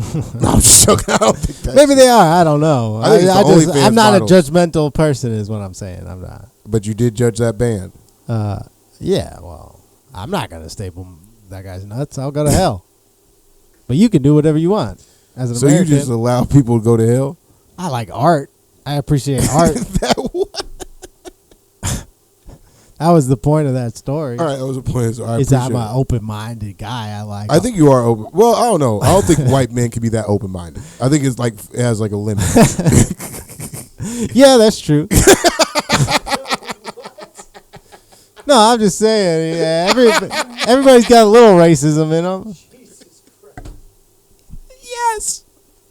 No, I'm just joking. I don't think that. Maybe they are. I don't know. I think it's the OnlyFans I'm not models. a judgmental person is what I'm saying. I'm not. But you did judge that band. Yeah, well, I'm not going to staple that guy's nuts. I'll go to hell. But you can do whatever you want as an So American. you just allow people to go to hell? I like art. I appreciate art. That what? That was the point of that story. All right, that was a point. So I Is that I'm appreciate an it. open-minded guy. I like. I think you are open. Well, I don't know. I don't think white men can be that open-minded. I think it has like a limit. Yeah, that's true. No, I'm just saying. Yeah, everybody's got a little racism in them. Yes,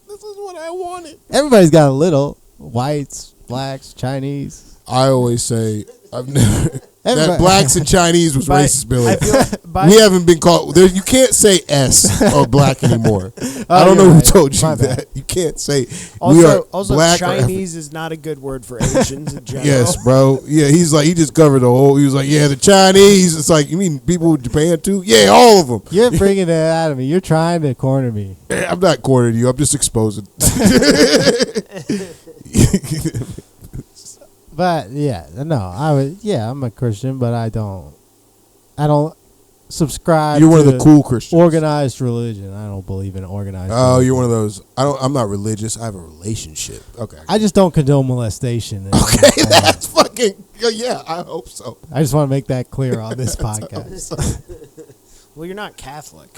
this is what I wanted. Everybody's got a little. Whites, blacks, Chinese. I always say I've never. That Everybody- blacks and Chinese was racist, Billy. I feel by, We haven't been called. There, you can't say S or black anymore. I don't you're know who right. told you My bad. that. You can't say we are also black. or Afri- Chinese is not a good word for Asians in general. Yes, bro. Yeah, he's like he just covered the whole. He was like, yeah, the Chinese. It's like you mean people in Japan too? Yeah, all of them. You're bringing that out of me. You're trying to corner me. I'm not cornering you. I'm just exposing. But yeah, no, I'm a Christian, but I don't subscribe You're one to of the cool Christians. organized religion. I don't believe in organized Oh, religion. you're one of those. I'm not religious. I have a relationship. Okay. I just don't condone molestation. Okay, that's fucking. Yeah, I hope so. I just want to make that clear on this podcast. Well, you're not Catholic.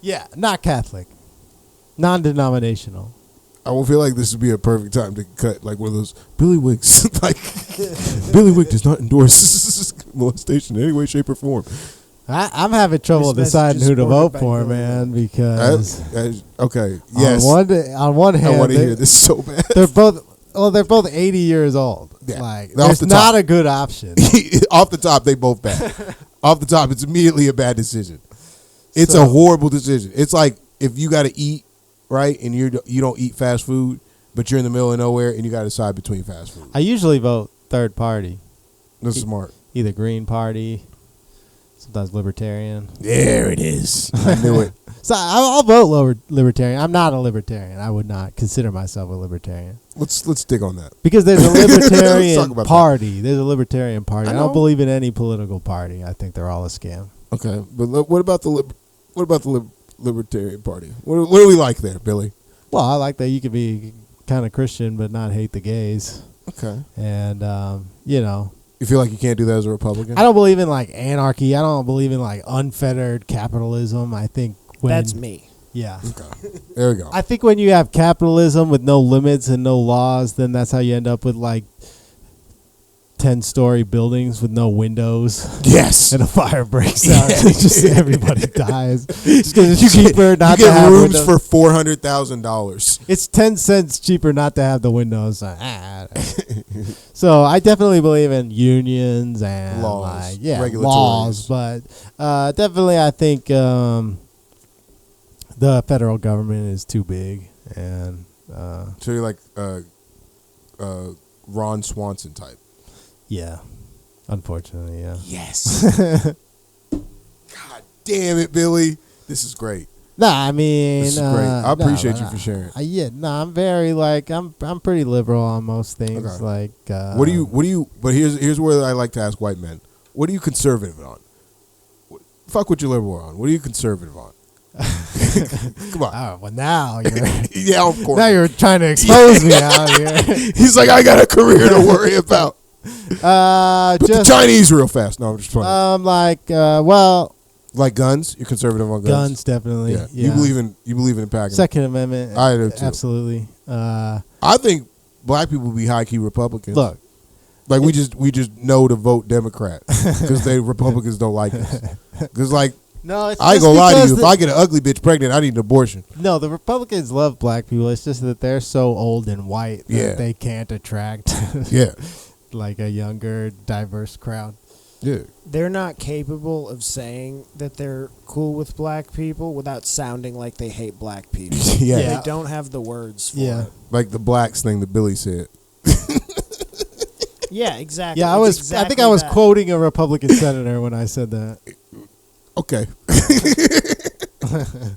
Yeah, not Catholic. Non-denominational. I will feel like this would be a perfect time to cut like one of those Billy Wigs. Like Billy Wig does not endorse molestation in any way, shape, or form. I'm having trouble This message deciding is who to supported vote by for, Billy man, because Okay. Yes. on one I hand, want to hear this so bad. they're both 80 years old. Yeah. Like, Off there's the not top. a good option. Off the top, they both bad. Off the top, it's immediately a bad decision. It's So- a horrible decision. It's like if you got to eat, right, and you don't eat fast food, but you're in the middle of nowhere and you got to decide between fast food. I usually vote third party, That's smart. either Green Party, sometimes Libertarian. There it is. I knew it. So I'll vote Libertarian. I'm not a Libertarian. I would not consider myself a Libertarian. Let's dig on that. Because there's a Let's talk Libertarian about that. party. There's a Libertarian party. I I know. don't believe in any political party. I think they're all a scam. Okay, but what about the Libertarian Party? What do we like there, Billy? Well, I like that you could be kind of Christian but not hate the gays. Okay, And, you know, you feel like you can't do that as a Republican? I don't believe in like anarchy. I don't believe in like unfettered capitalism. I think That's me. Yeah. Okay, there we go. I think when you have capitalism with no limits and no laws, then that's how you end up with like 10-story buildings with no windows. Yes, And a fire breaks out. And just everybody dies. Just because it's cheaper not you to get have rooms windows. for $400,000. It's 10 cents cheaper not to have the windows. So I definitely believe in unions and Laws, like, regulatories. laws, but definitely I think The federal government is too big, and So you're like Ron Swanson type. yeah, unfortunately, yeah. Yes. God damn it, Billy. This is great. Nah, I mean, This is great. I appreciate you for sharing. Yeah, I'm very like I'm pretty liberal on most things. Okay. Like, What do you? But here's where I like to ask white men. What are you conservative on? Fuck what you're liberal on. What are you conservative on? Come on. Oh, well, now you're Yeah, of course. now you're trying to expose me out here. He's like, I got a career to worry about. Put Just the Chinese real fast. No, I'm just playing. well, Like guns? You're conservative on guns? guns definitely. Yeah. Yeah. You believe in packing. Second Amendment. I do, too. Absolutely. I think black people be high key Republicans. Look, Like we just know to vote Democrat because they Republicans don't like us. Because like no, it's I ain't just gonna lie to because you, if I get an ugly bitch pregnant, I need an abortion. no, the Republicans love black people. It's just that they're so old and white that Yeah. they can't attract Yeah, like a younger, diverse crowd. yeah. They're not capable of saying that they're cool with black people without sounding like they hate black people. Yeah. Yeah. They don't have the words for Yeah. it. Like the blacks thing that Billy said. Yeah, exactly. Yeah, It's I think I was exactly that. quoting a Republican senator when I said that. Okay.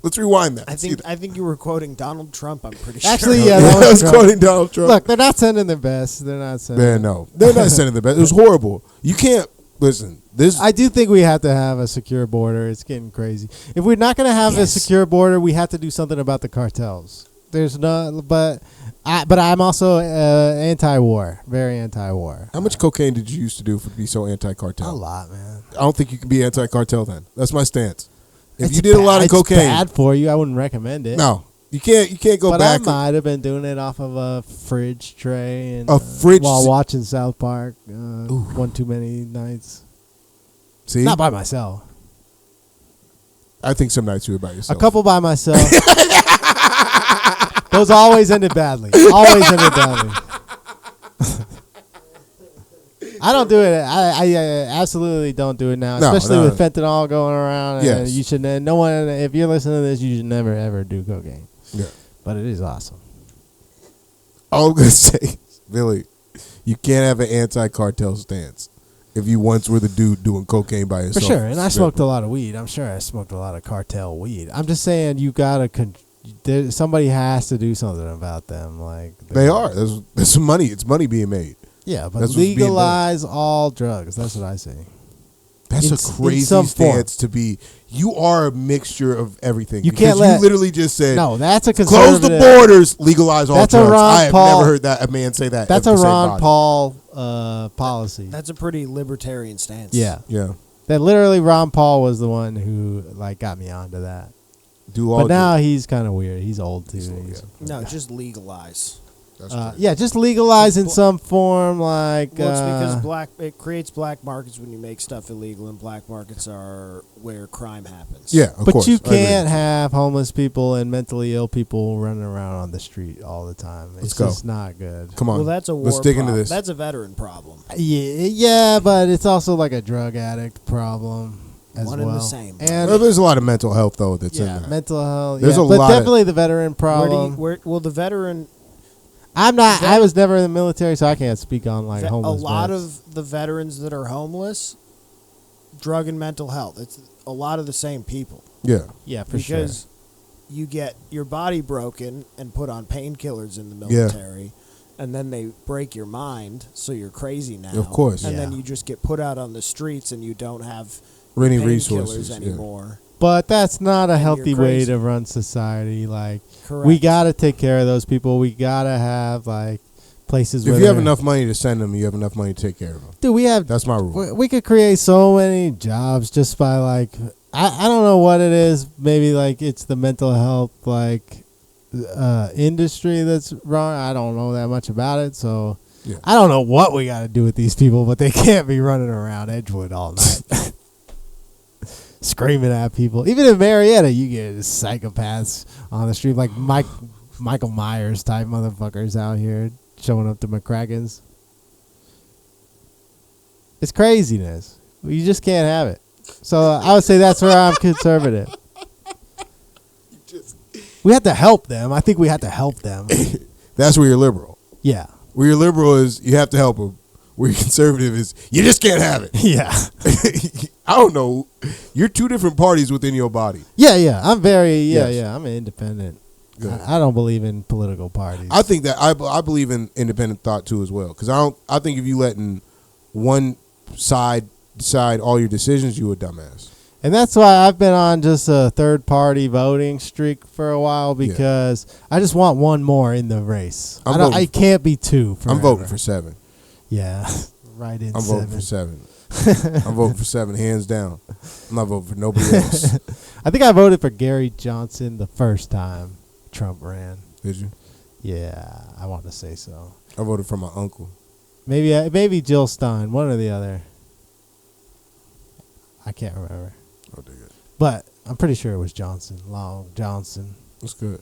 Let's rewind that. I think you were quoting Donald Trump, I'm pretty sure. Actually, yeah, I that was was Trump. quoting Donald Trump. Look, they're not sending their best. They're not sending. Man, no, they're not sending the best. It was horrible. You can't listen. This I do think we have to have a secure border. It's getting crazy. If we're not going to have a Yes. secure border, we have to do something about the cartels. There's no, but I'm also anti-war, very anti-war. how much cocaine did you used to do to be so anti-cartel? A lot, man. I don't think you can be anti-cartel then. That's my stance. If It's you did a lot of it's cocaine, bad for you. I wouldn't recommend it. no, you can't go but back. I might have been doing it off of a fridge tray and A fridge while s- watching South Park. One too many nights. See, Not by myself. I think some nights you were by yourself. A couple by myself. Those always ended badly. Always ended badly. I don't do it. I absolutely don't do it now, No, especially no, with no. fentanyl going around. And Yes. you should. No one. If you're listening to this, you should never ever do cocaine. Yeah. But it is awesome. All I'm gonna say, Billy, you can't have an anti-cartel stance if you once were the dude doing cocaine by For yourself. sure. And I smoked a lot of weed. I'm sure I smoked a lot of cartel weed. I'm just saying you gotta. Somebody has to do something about them. Like They are. There's some money. It's money being made. Yeah, but That's what's being done. legalize all drugs. That's what I say. That's In a s- in crazy some form. stance to be. You are a mixture of everything. You because can't let- You literally just said, No, that's a close conservative. the borders, legalize all That's a drugs. Ron I have Paul- never heard that a man say that. That's at a the same Ron body. Paul policy. That's a pretty libertarian stance. Yeah, Yeah. that literally Ron Paul was the one who like got me onto that. Do all. But now he's kind of weird. He's old too. old, He's- No, just legalize. That's true. yeah, just legalize in some form. Like Well, it's because it creates black markets when you make stuff illegal, and black markets are where crime happens. Yeah, of but course. you I agree. can't have homeless people and mentally ill people running around on the street all the time. It's Let's go. just not good. Come on. Well, that's a war Let's dig into problem. this. That's a veteran problem. Yeah, but it's also like a drug addict problem as One well. and the same. And Well, there's a lot of mental health though that's in yeah, there. mental health. There's yeah, a but lot of- definitely the veteran problem. Well, the veteran. I'm not. Vet- I was never in the military, so I can't speak on like A homeless. lot vets. of the veterans that are homeless, drug and mental health. It's a lot of the same people. Yeah. yeah, for sure. Because you get your body broken and put on painkillers in the military, and then they break your mind, so you're crazy now. Of course. And then Yeah. you just get put out on the streets, and you don't have Any painkillers resources, yeah. anymore. But that's not a And healthy you're way crazy. to run society. Like Correct. we gotta take care of those people. We gotta have like places where If you have they're- enough money to send them, you have enough money to take care of them. Dude, we have. That's my rule. We could create so many jobs just by like I don't know what it is. Maybe like it's the mental health like industry that's wrong. I don't know that much about it, so Yeah. I don't know what we got to do with these people. But they can't be running around Edgewood all night, screaming at people. Even in Marietta, you get psychopaths on the street like Michael Myers type motherfuckers out here showing up to McCracken's. It's craziness. You just can't have it. So I would say that's where I'm conservative. You just We had to help them. I think we had to help them. That's where you're liberal. Yeah. Where you're liberal is you have to help them. Where you're conservative is you just can't have it. Yeah. I don't know. You're two different parties within your body. Yeah. I'm very, Yes. I'm an independent. Good. I don't believe in political parties. I think that I believe in independent thought too as well. Because I think if you letting one side decide all your decisions, you a dumbass. And that's why I've been on just a third-party voting streak for a while because I just want one more in the race. I can't be two forever. I'm voting for 7. Yeah, right in I'm 7. voting for 7. I'm voting for 7, hands down. I'm not voting for nobody else. I think I voted for Gary Johnson the first time Trump ran. Did you? Yeah, I want to say so. I voted for my uncle. Maybe Jill Stein, one or the other. I can't remember. I'll dig it. But I'm pretty sure it was Long Johnson. That's good.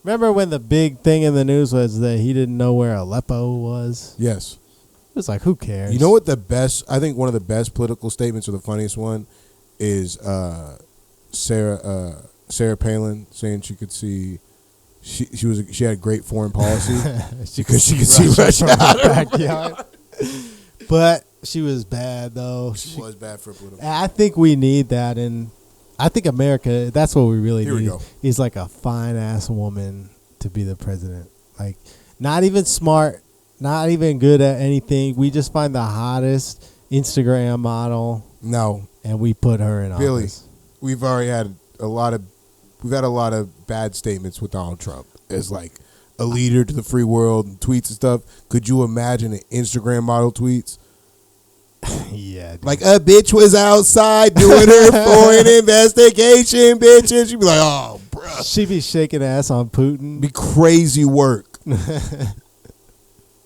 Remember when the big thing in the news was that he didn't know where Aleppo was? Yes. It was like, who cares? You know what I think one of the best political statements or the funniest one is Sarah Palin saying she could see she had great foreign policy because she could see Russia from her backyard. But she was bad though. She was bad for political. I think we need that, and I think America. That's what we really Here we need. go. Is like a fine ass woman to be the president. Like, not even smart, not even good at anything. We just find the hottest Instagram model. No, and we put her in Billy, office. we've already had a lot of bad statements with Donald Trump as like a leader to the free world and tweets and stuff. Could you imagine an Instagram model tweets? Yeah, dude. Like a bitch was outside doing her foreign investigation, bitch, and she'd be like, "Oh, bruh." She be shaking ass on Putin. Be crazy work.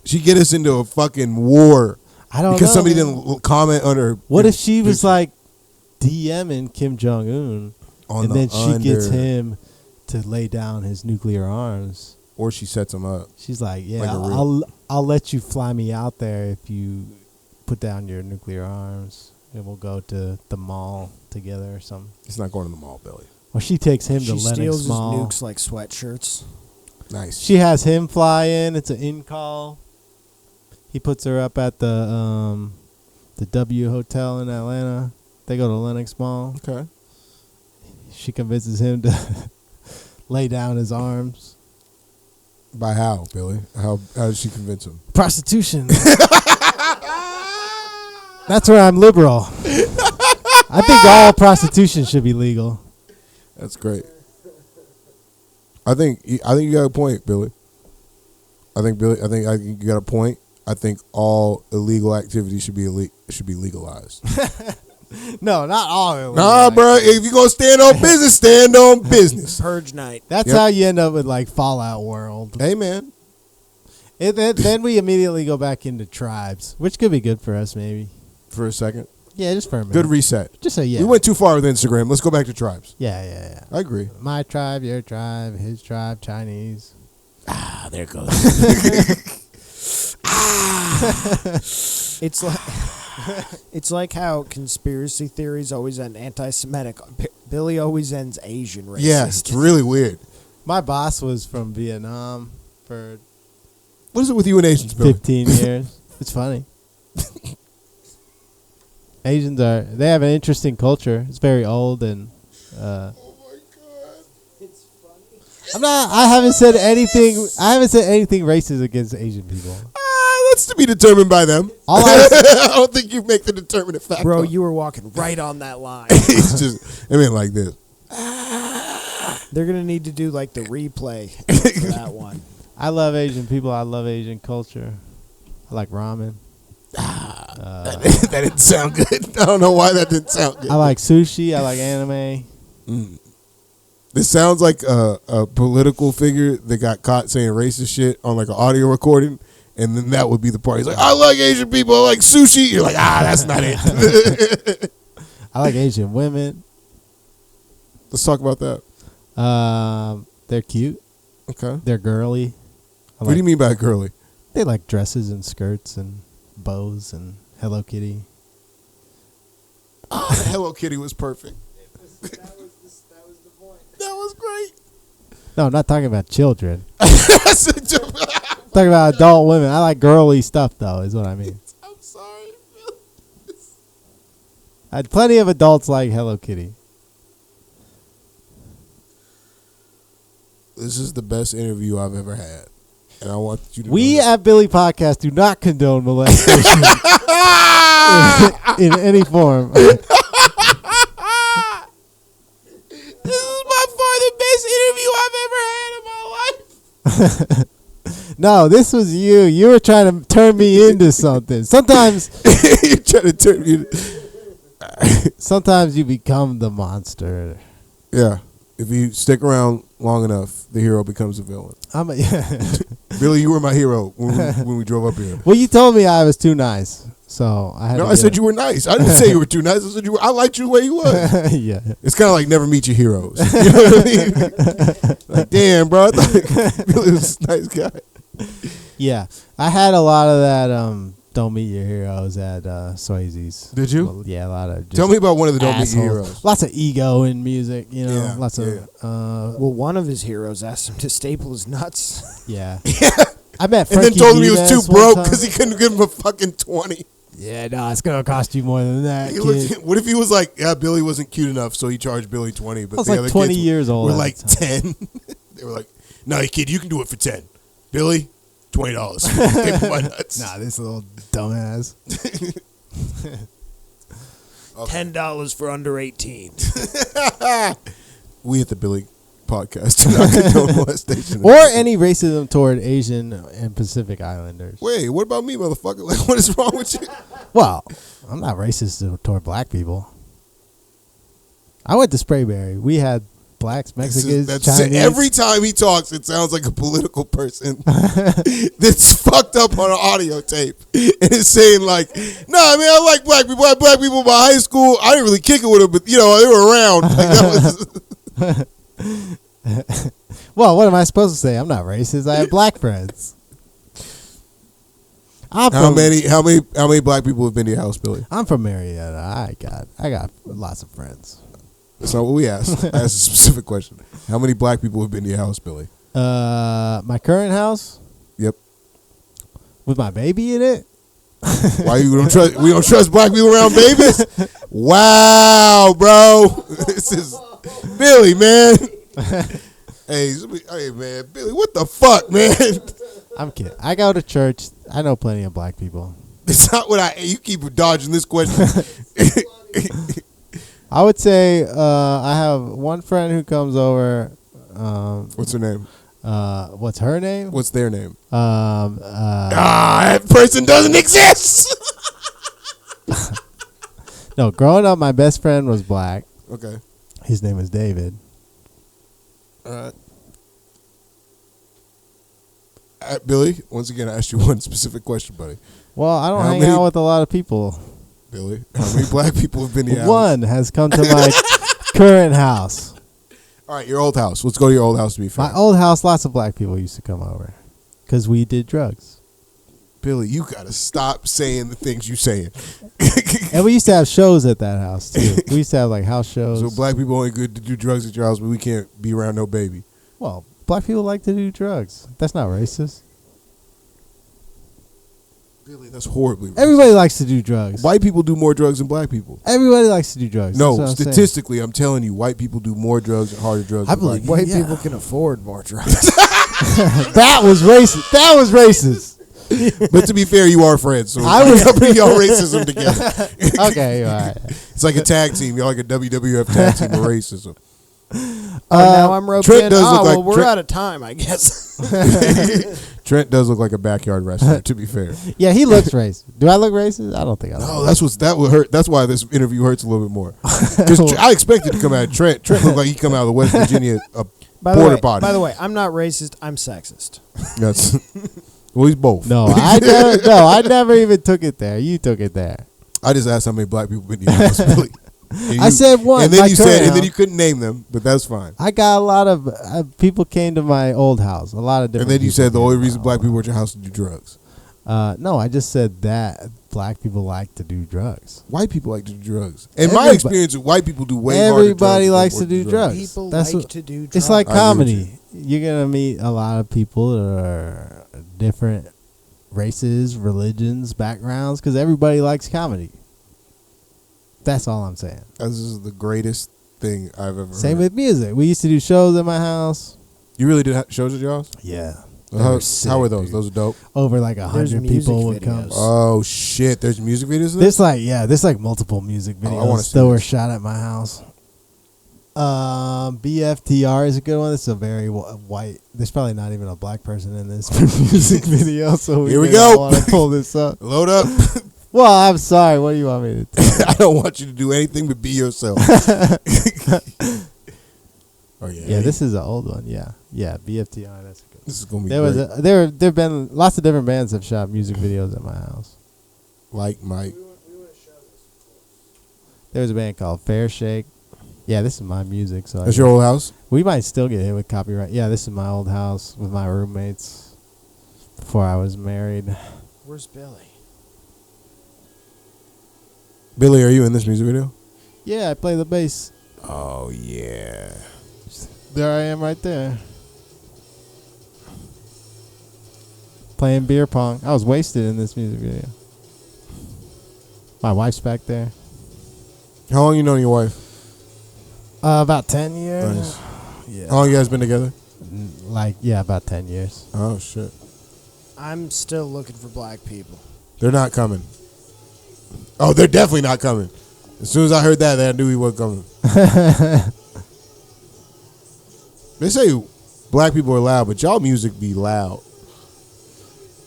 She'd get us into a fucking war. I don't know. Because somebody didn't comment on her. What if she was like DMing Kim Jong Un, and then she gets him to lay down his nuclear arms, or she sets him up? She's like, "Yeah, Like I'll let you fly me out there if you put down your nuclear arms, and we'll go to the mall together or something." He's not going to the mall, Billy. Well, she takes him to She Lennox steals Mall. his nukes like sweatshirts. Nice. She has him fly in. It's an in-call. He puts her up at the W Hotel in Atlanta. They go to Lennox Mall. Okay. She convinces him to lay down his arms. By how, Billy? How did she convince him? Prostitution. That's where I'm liberal. I think all prostitution should be legal. That's great. I think you got a point, Billy. I think you got a point. I think all illegal activities should be legalized. No, not all. Illegal Nah, bro. If you're gonna stand on business, stand on business. Purge night. That's Yep. how you end up with like Fallout World. Hey, man. Then we immediately go back into tribes, which could be good for us, maybe. For a second. Yeah, just for a minute. Good reset. Just say yeah. We went too far with Instagram. Let's go back to tribes. Yeah. I agree. My tribe, your tribe, his tribe, Chinese. Ah, there it goes. It's like how conspiracy theories always end anti-Semitic. Billy always ends Asian racist. Yeah, it's really weird. My boss was from Vietnam for What is it with you and Asians, Billy? 15 years. It's funny. Asians they have an interesting culture. It's very old and Oh my god. I haven't said anything racist against Asian people. That's to be determined by them. I don't think you make the determinate fact. Bro, you were walking right on that line. It's just, I mean, like this. They're going to need to do like the replay for that one. I love Asian people. I love Asian culture. I like ramen. That didn't sound good. I don't know why that didn't sound good. I like sushi. I like anime. This sounds like a political figure that got caught saying racist shit on like an audio recording, and then that would be the part. He's like, I like Asian people. I like sushi. You're like, that's not it. I like Asian women. Let's talk about that. They're cute. Okay. They're girly. What do you mean by girly? They like dresses and skirts and bows and Hello Kitty. Hello Kitty was perfect. That was the point. That was great. No, I'm not talking about children. That's a joke. I'm talking about adult women. I like girly stuff, though, is what I mean. I'm sorry. I had plenty of adults like Hello Kitty. This is the best interview I've ever had. And I want you to We know that. at Billy Podcast do not condone molestation in any form. This is by far the best interview I've ever had in my life. No, this was you. You were trying to turn me into something. Sometimes You're trying to turn me. sometimes you become the monster. Yeah. If you stick around long enough, the hero becomes a villain. Billy, you were my hero when we drove up here. Well, you told me I was too nice, so I had No, to I said you were nice. I didn't say you were too nice. I said I liked you the way you was. yeah. It's kind of like never meet your heroes. You know what I mean? Like, damn, bro. I thought Billy was a nice guy. Yeah. I had a lot of that Don't Meet Your Heroes at Swayze's. Did you? Well, yeah, a lot of just Tell me about one of the Don't Meet Your assholes. Heroes. Lots of ego in music, you know. Yeah, Lots of Well, one of his heroes asked him to staple his nuts. yeah. Yeah. I met And Frankie then told him he was Vives too one broke time. because he couldn't give him a fucking 20. Yeah, no, it's gonna cost you more than that. He Kid. looked, what if he was like, yeah, Billy wasn't cute enough, so he charged Billy 20, but I was the like other 20 kids years old were at like the time. 10. They were like, no, kid, you can do it for 10. Billy, $20. Staple my nuts. Nah, this little dumbass. Okay. $10 for under 18. We at the Billy Podcast do not condone molestation. Or any racism toward Asian and Pacific Islanders. Wait, what about me, motherfucker? Like, what is wrong with you? Well, I'm not racist toward black people. I went to Sprayberry. We had blacks, Mexicans, Chinese. Every time he talks, it sounds like a political person that's fucked up on an audio tape and is saying like, "Nah, man, I like black people. I had black people in my high school. I didn't really kick it with them, but you know, they were around." Like, that was Well, what am I supposed to say? I'm not racist. I have black friends. how many black people have been to your house, Billy? I'm from Marietta. I got lots of friends. That's not what we asked. I asked a specific question. How many black people have been to your house, Billy? My current house Yep. with my baby in it. Why you don't trust? We don't trust black people around babies. Wow, bro. This is Billy, man. Hey, man, Billy, what the fuck, man? I'm kidding. I go to church. I know plenty of black people. It's not what you keep dodging this question. I would say I have one friend who comes over. What's her name? What's her name? What's their name? That person doesn't exist. No, growing up, my best friend was black. Okay. His name was David. All right. Billy, once again, I asked you one specific question, buddy. Well, I don't How hang many- out with a lot of people. Billy, how many black people have been to your house? One has come to my current house. All right, your old house. Let's go to your old house to be fair. My old house, lots of black people used to come over because we did drugs. Billy, you got to stop saying the things you're saying. And we used to have shows at that house, too. We used to have, like, house shows. So black people only good to do drugs at your house, but we can't be around no baby. Well, black people like to do drugs. That's not racist. Billy, that's horribly racist. Everybody likes to do drugs. White people do more drugs than black people. Everybody likes to do drugs. No, That's what I'm saying. statistically, I'm telling you, white people do more drugs and harder drugs I than black believe people. White Yeah. people can afford more drugs. That was racist. That was racist. But to be fair, you are friends, so I was- I bring y'all racism together. Okay, all right. It's like a tag team. You're like a WWF tag team of racism. Now I'm roped Trent in. does look well, like- we're Trent- out of time, I guess. Trent does look like a backyard wrestler, to be fair. Yeah, he looks racist. Do I look racist? I don't think I look. No, that would hurt. That's why this interview hurts a little bit more. Because I expected to come out of Trent. Trent looked like he come out of the West Virginia border body. By the way, I'm not racist. I'm sexist. That's well, he's both. No, I never even took it there. You took it there. I just asked how many black people been to your house, Billy. And I said one, and then my you said, current and then house. you couldn't name them, but that's fine. I got a lot of people came to my old house. A lot of different. And then you people said the came only to my reason black old people were at your house to do drugs. No, I just said that black people like to do drugs. White people like to do drugs. In my experience, white people do way harder Everybody drugs likes than to do drugs. People That's like what- to do drugs. It's like I agree with comedy. You're gonna meet a lot of people that are different races, religions, backgrounds, because everybody likes comedy. That's all I'm saying. This is the greatest thing I've ever Same heard. with music. We used to do shows at my house. You really did shows at your house? Yeah. How were those? Those are dope. Over like There's 100 music people would come. videos. Oh shit! There's music videos of this? There's like multiple music Oh, I wanna videos see that were this. shot at my house. BFTR is a good one. It's a very white. There's probably not even a black person in this music video. So Here we may go. not want to pull this up. Load up. Well, I'm sorry. What do you want me to do? I don't want you to do anything but be yourself. Oh yeah. Yeah, this is an old one. Yeah, BFTR. That's a good. This is gonna be There great. was there've been lots of different bands have shot music videos at my house. Like Mike. There was a band called Fair Shake. Yeah, this is my music. So That's your old house? we might still get hit with copyright. Yeah, this is my old house with my roommates before I was married. Where's Billy? Billy, are you in this music video? Yeah, I play the bass. Oh yeah. There I am right there. Playing beer pong. I was wasted in this music video. My wife's back there. How long you known your wife? About 10 years. Nice. Yeah. How long you guys been together? About 10 years. Oh shit. I'm still looking for black people. They're not coming. Oh, they're definitely not coming. As soon as I heard that, I knew he wasn't coming. They say black people are loud, but y'all music be loud.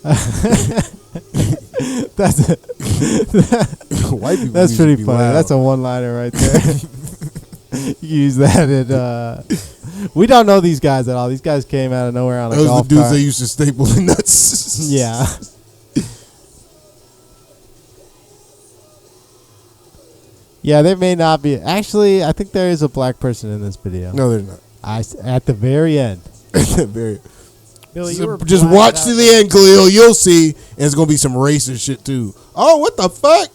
That's White people. That's music pretty be funny. loud. That's a one-liner right there. You use that at. We don't know these guys at all. These guys came out of nowhere on a Those are golf the dudes cart. that used to staple the nuts. Yeah. Yeah, there may not be. Actually, I think there is a black person in this video. No, they're not. At the very end. Very. Billy, So you were just black watch without- to the end, Kahleal. You'll see, and it's gonna be some racist shit too. Oh, what the fuck?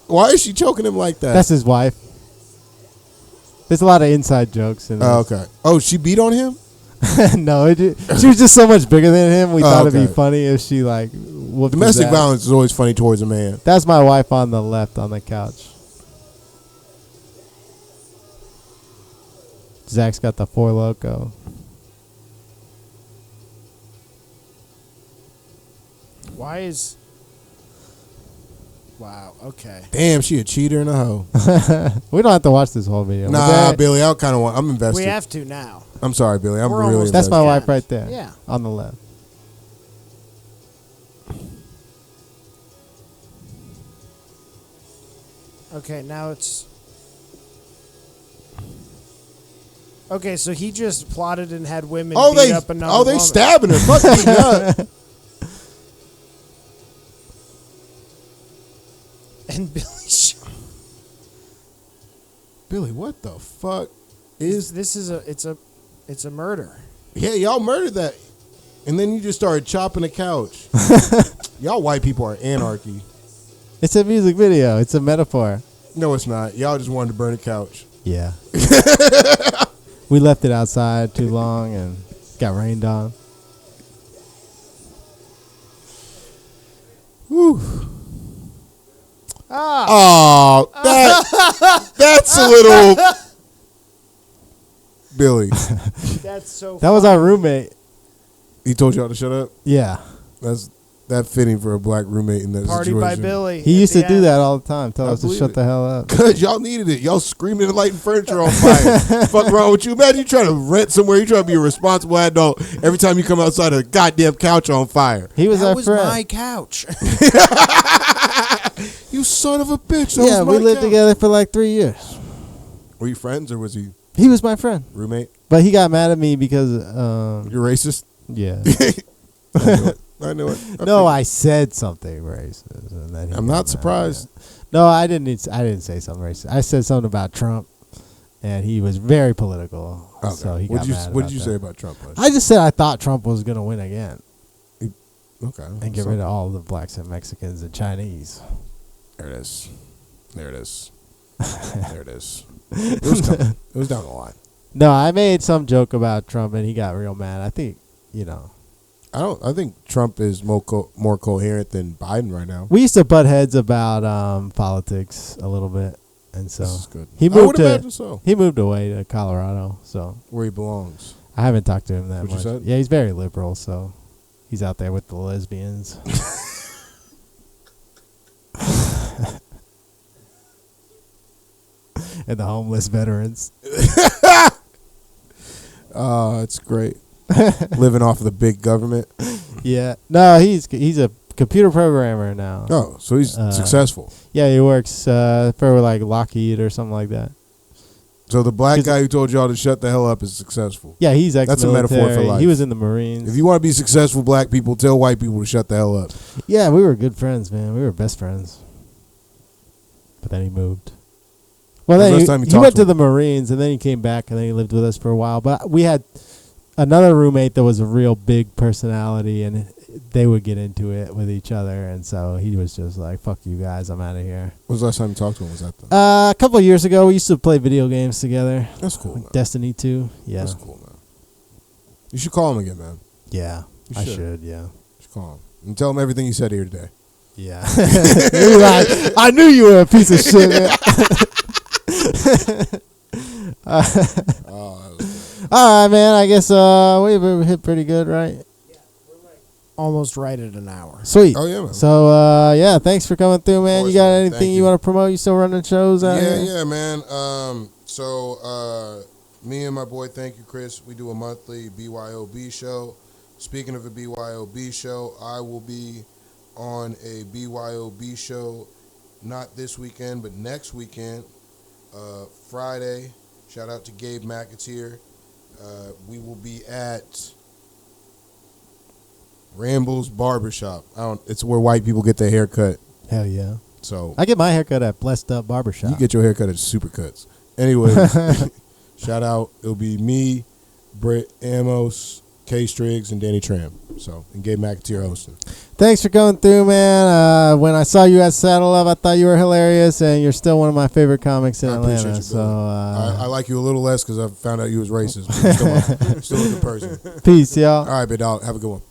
Why is she choking him like that? That's his wife. There's a lot of inside jokes in Oh, this. okay. Oh, she beat on him. No, she was just so much bigger than him. We thought it'd okay. be funny if she like whooped his Domestic ass. violence is always funny towards a man. That's my wife on the left on the couch. Zach's got the Four Loko. Why is? Wow. Okay. Damn, she a cheater and a hoe. We don't have to watch this whole video. Nah, But Billy, I kind of want. I'm invested. We have to now. I'm sorry, Billy. I'm We're really. almost- that's my invested. wife right there. Yeah. On the left. Okay. Now it's. Okay, so he just plotted and had women Oh, beat up another they woman. stabbing her. Fuck me up. And Billy. Billy, what the fuck Is is? this is it's a murder. Yeah, y'all murdered that, and then you just started chopping the couch. Y'all white people are anarchy. It's a music video. It's a metaphor. No, it's not. Y'all just wanted to burn a couch. Yeah. We left it outside too long and got rained on. Whew. Ah. Oh, that's a little. Billy, That's so. That was our roommate. he told y'all to shut up. Yeah. That's that fitting for a black roommate in that Party situation. by Billy. He at used the to do end. that all the time. Tell I us to believe shut it. the hell up. Cause y'all needed it. Y'all screaming and lighting furniture on fire. Fuck wrong with you? Imagine you trying to rent somewhere. You trying to be a responsible adult. Every time you come outside, a goddamn couch on fire. He was That our was friend. my couch. You son of a bitch. That Yeah, was my we lived couch. together for like 3 years. Were you friends or was he He was my friend. roommate? But he got mad at me because, You're racist? yeah. I know it. No, I said something racist. And then he I'm got not mad. surprised. No, I didn't say something racist. I said something about Trump, and he was very political. Okay. So he what got did you mad What about did you that. say about Trump? Bud? I just said I thought Trump was going to win again. Okay. And get rid of all the blacks and Mexicans and Chinese. There it is. There it is. There it is. It was coming. It was down the line. No, I made some joke about Trump and he got real mad. I think, I think Trump is more coherent than Biden right now. we used to butt heads about politics a little bit. And so This is good. he I moved would imagine so. he moved away to Colorado. So Where he belongs. I haven't talked to him that What you much. said? Yeah, he's very liberal, so he's out there with the lesbians. And the homeless veterans. Oh, it's great. Living off of the big government. Yeah. No, he's a computer programmer now. Oh, so he's successful. Yeah, he works for like Lockheed or something like that. So the black guy who told y'all to shut the hell up is successful. Yeah, he's That's a metaphor for life. He was in the Marines. If you want to be successful, black people, tell white people to shut the hell up. Yeah, we were good friends, man. We were best friends. But then he moved. Well, When's the then last time you he talked went to to the Marines, and then he came back, and then he lived with us for a while. But we had another roommate that was a real big personality, and they would get into it with each other. And so he was just like, fuck you guys, I'm out of here. When was the last time you talked to him? Was that the... A couple of years ago, we used to play video games together. That's cool, man. Destiny 2. Yeah. That's cool, man. You should call him again, man. Yeah, You I should. should, yeah. You should call him. And tell him everything you said here today. Yeah. You're like, I knew you were a piece of shit, man. Oh, that was good. All right, man. I guess we hit pretty good, right? Almost right at an hour. Sweet. Oh, yeah, man. So, yeah, thanks for coming through, man. course, You got man. anything Thank you you. want to promote? You still running shows out here? Yeah, man. So me and my boy, thank you, Chris, we do a monthly BYOB show. Speaking of a BYOB show, I will be on a BYOB show, not this weekend, but next weekend, Friday. Shout out to Gabe McAteer. We will be at Ramble's Barbershop. It's where white people get their hair cut. Hell yeah. So I get my haircut at Blessed Up Barbershop. you get your haircut at Supercuts. Anyway, shout out. It'll be me, Britt Amos, K Striggs, and Danny Tram. So, and Gabe McAteer hosting. Thanks for coming through, man. When I saw you at Saddle Up, I thought you were hilarious, and you're still one of my favorite comics in I appreciate Atlanta. you, So, Billy. I like you a little less because I found out you was racist. But you're still a good person. peace, y'all. All right, big dog. Have a good one.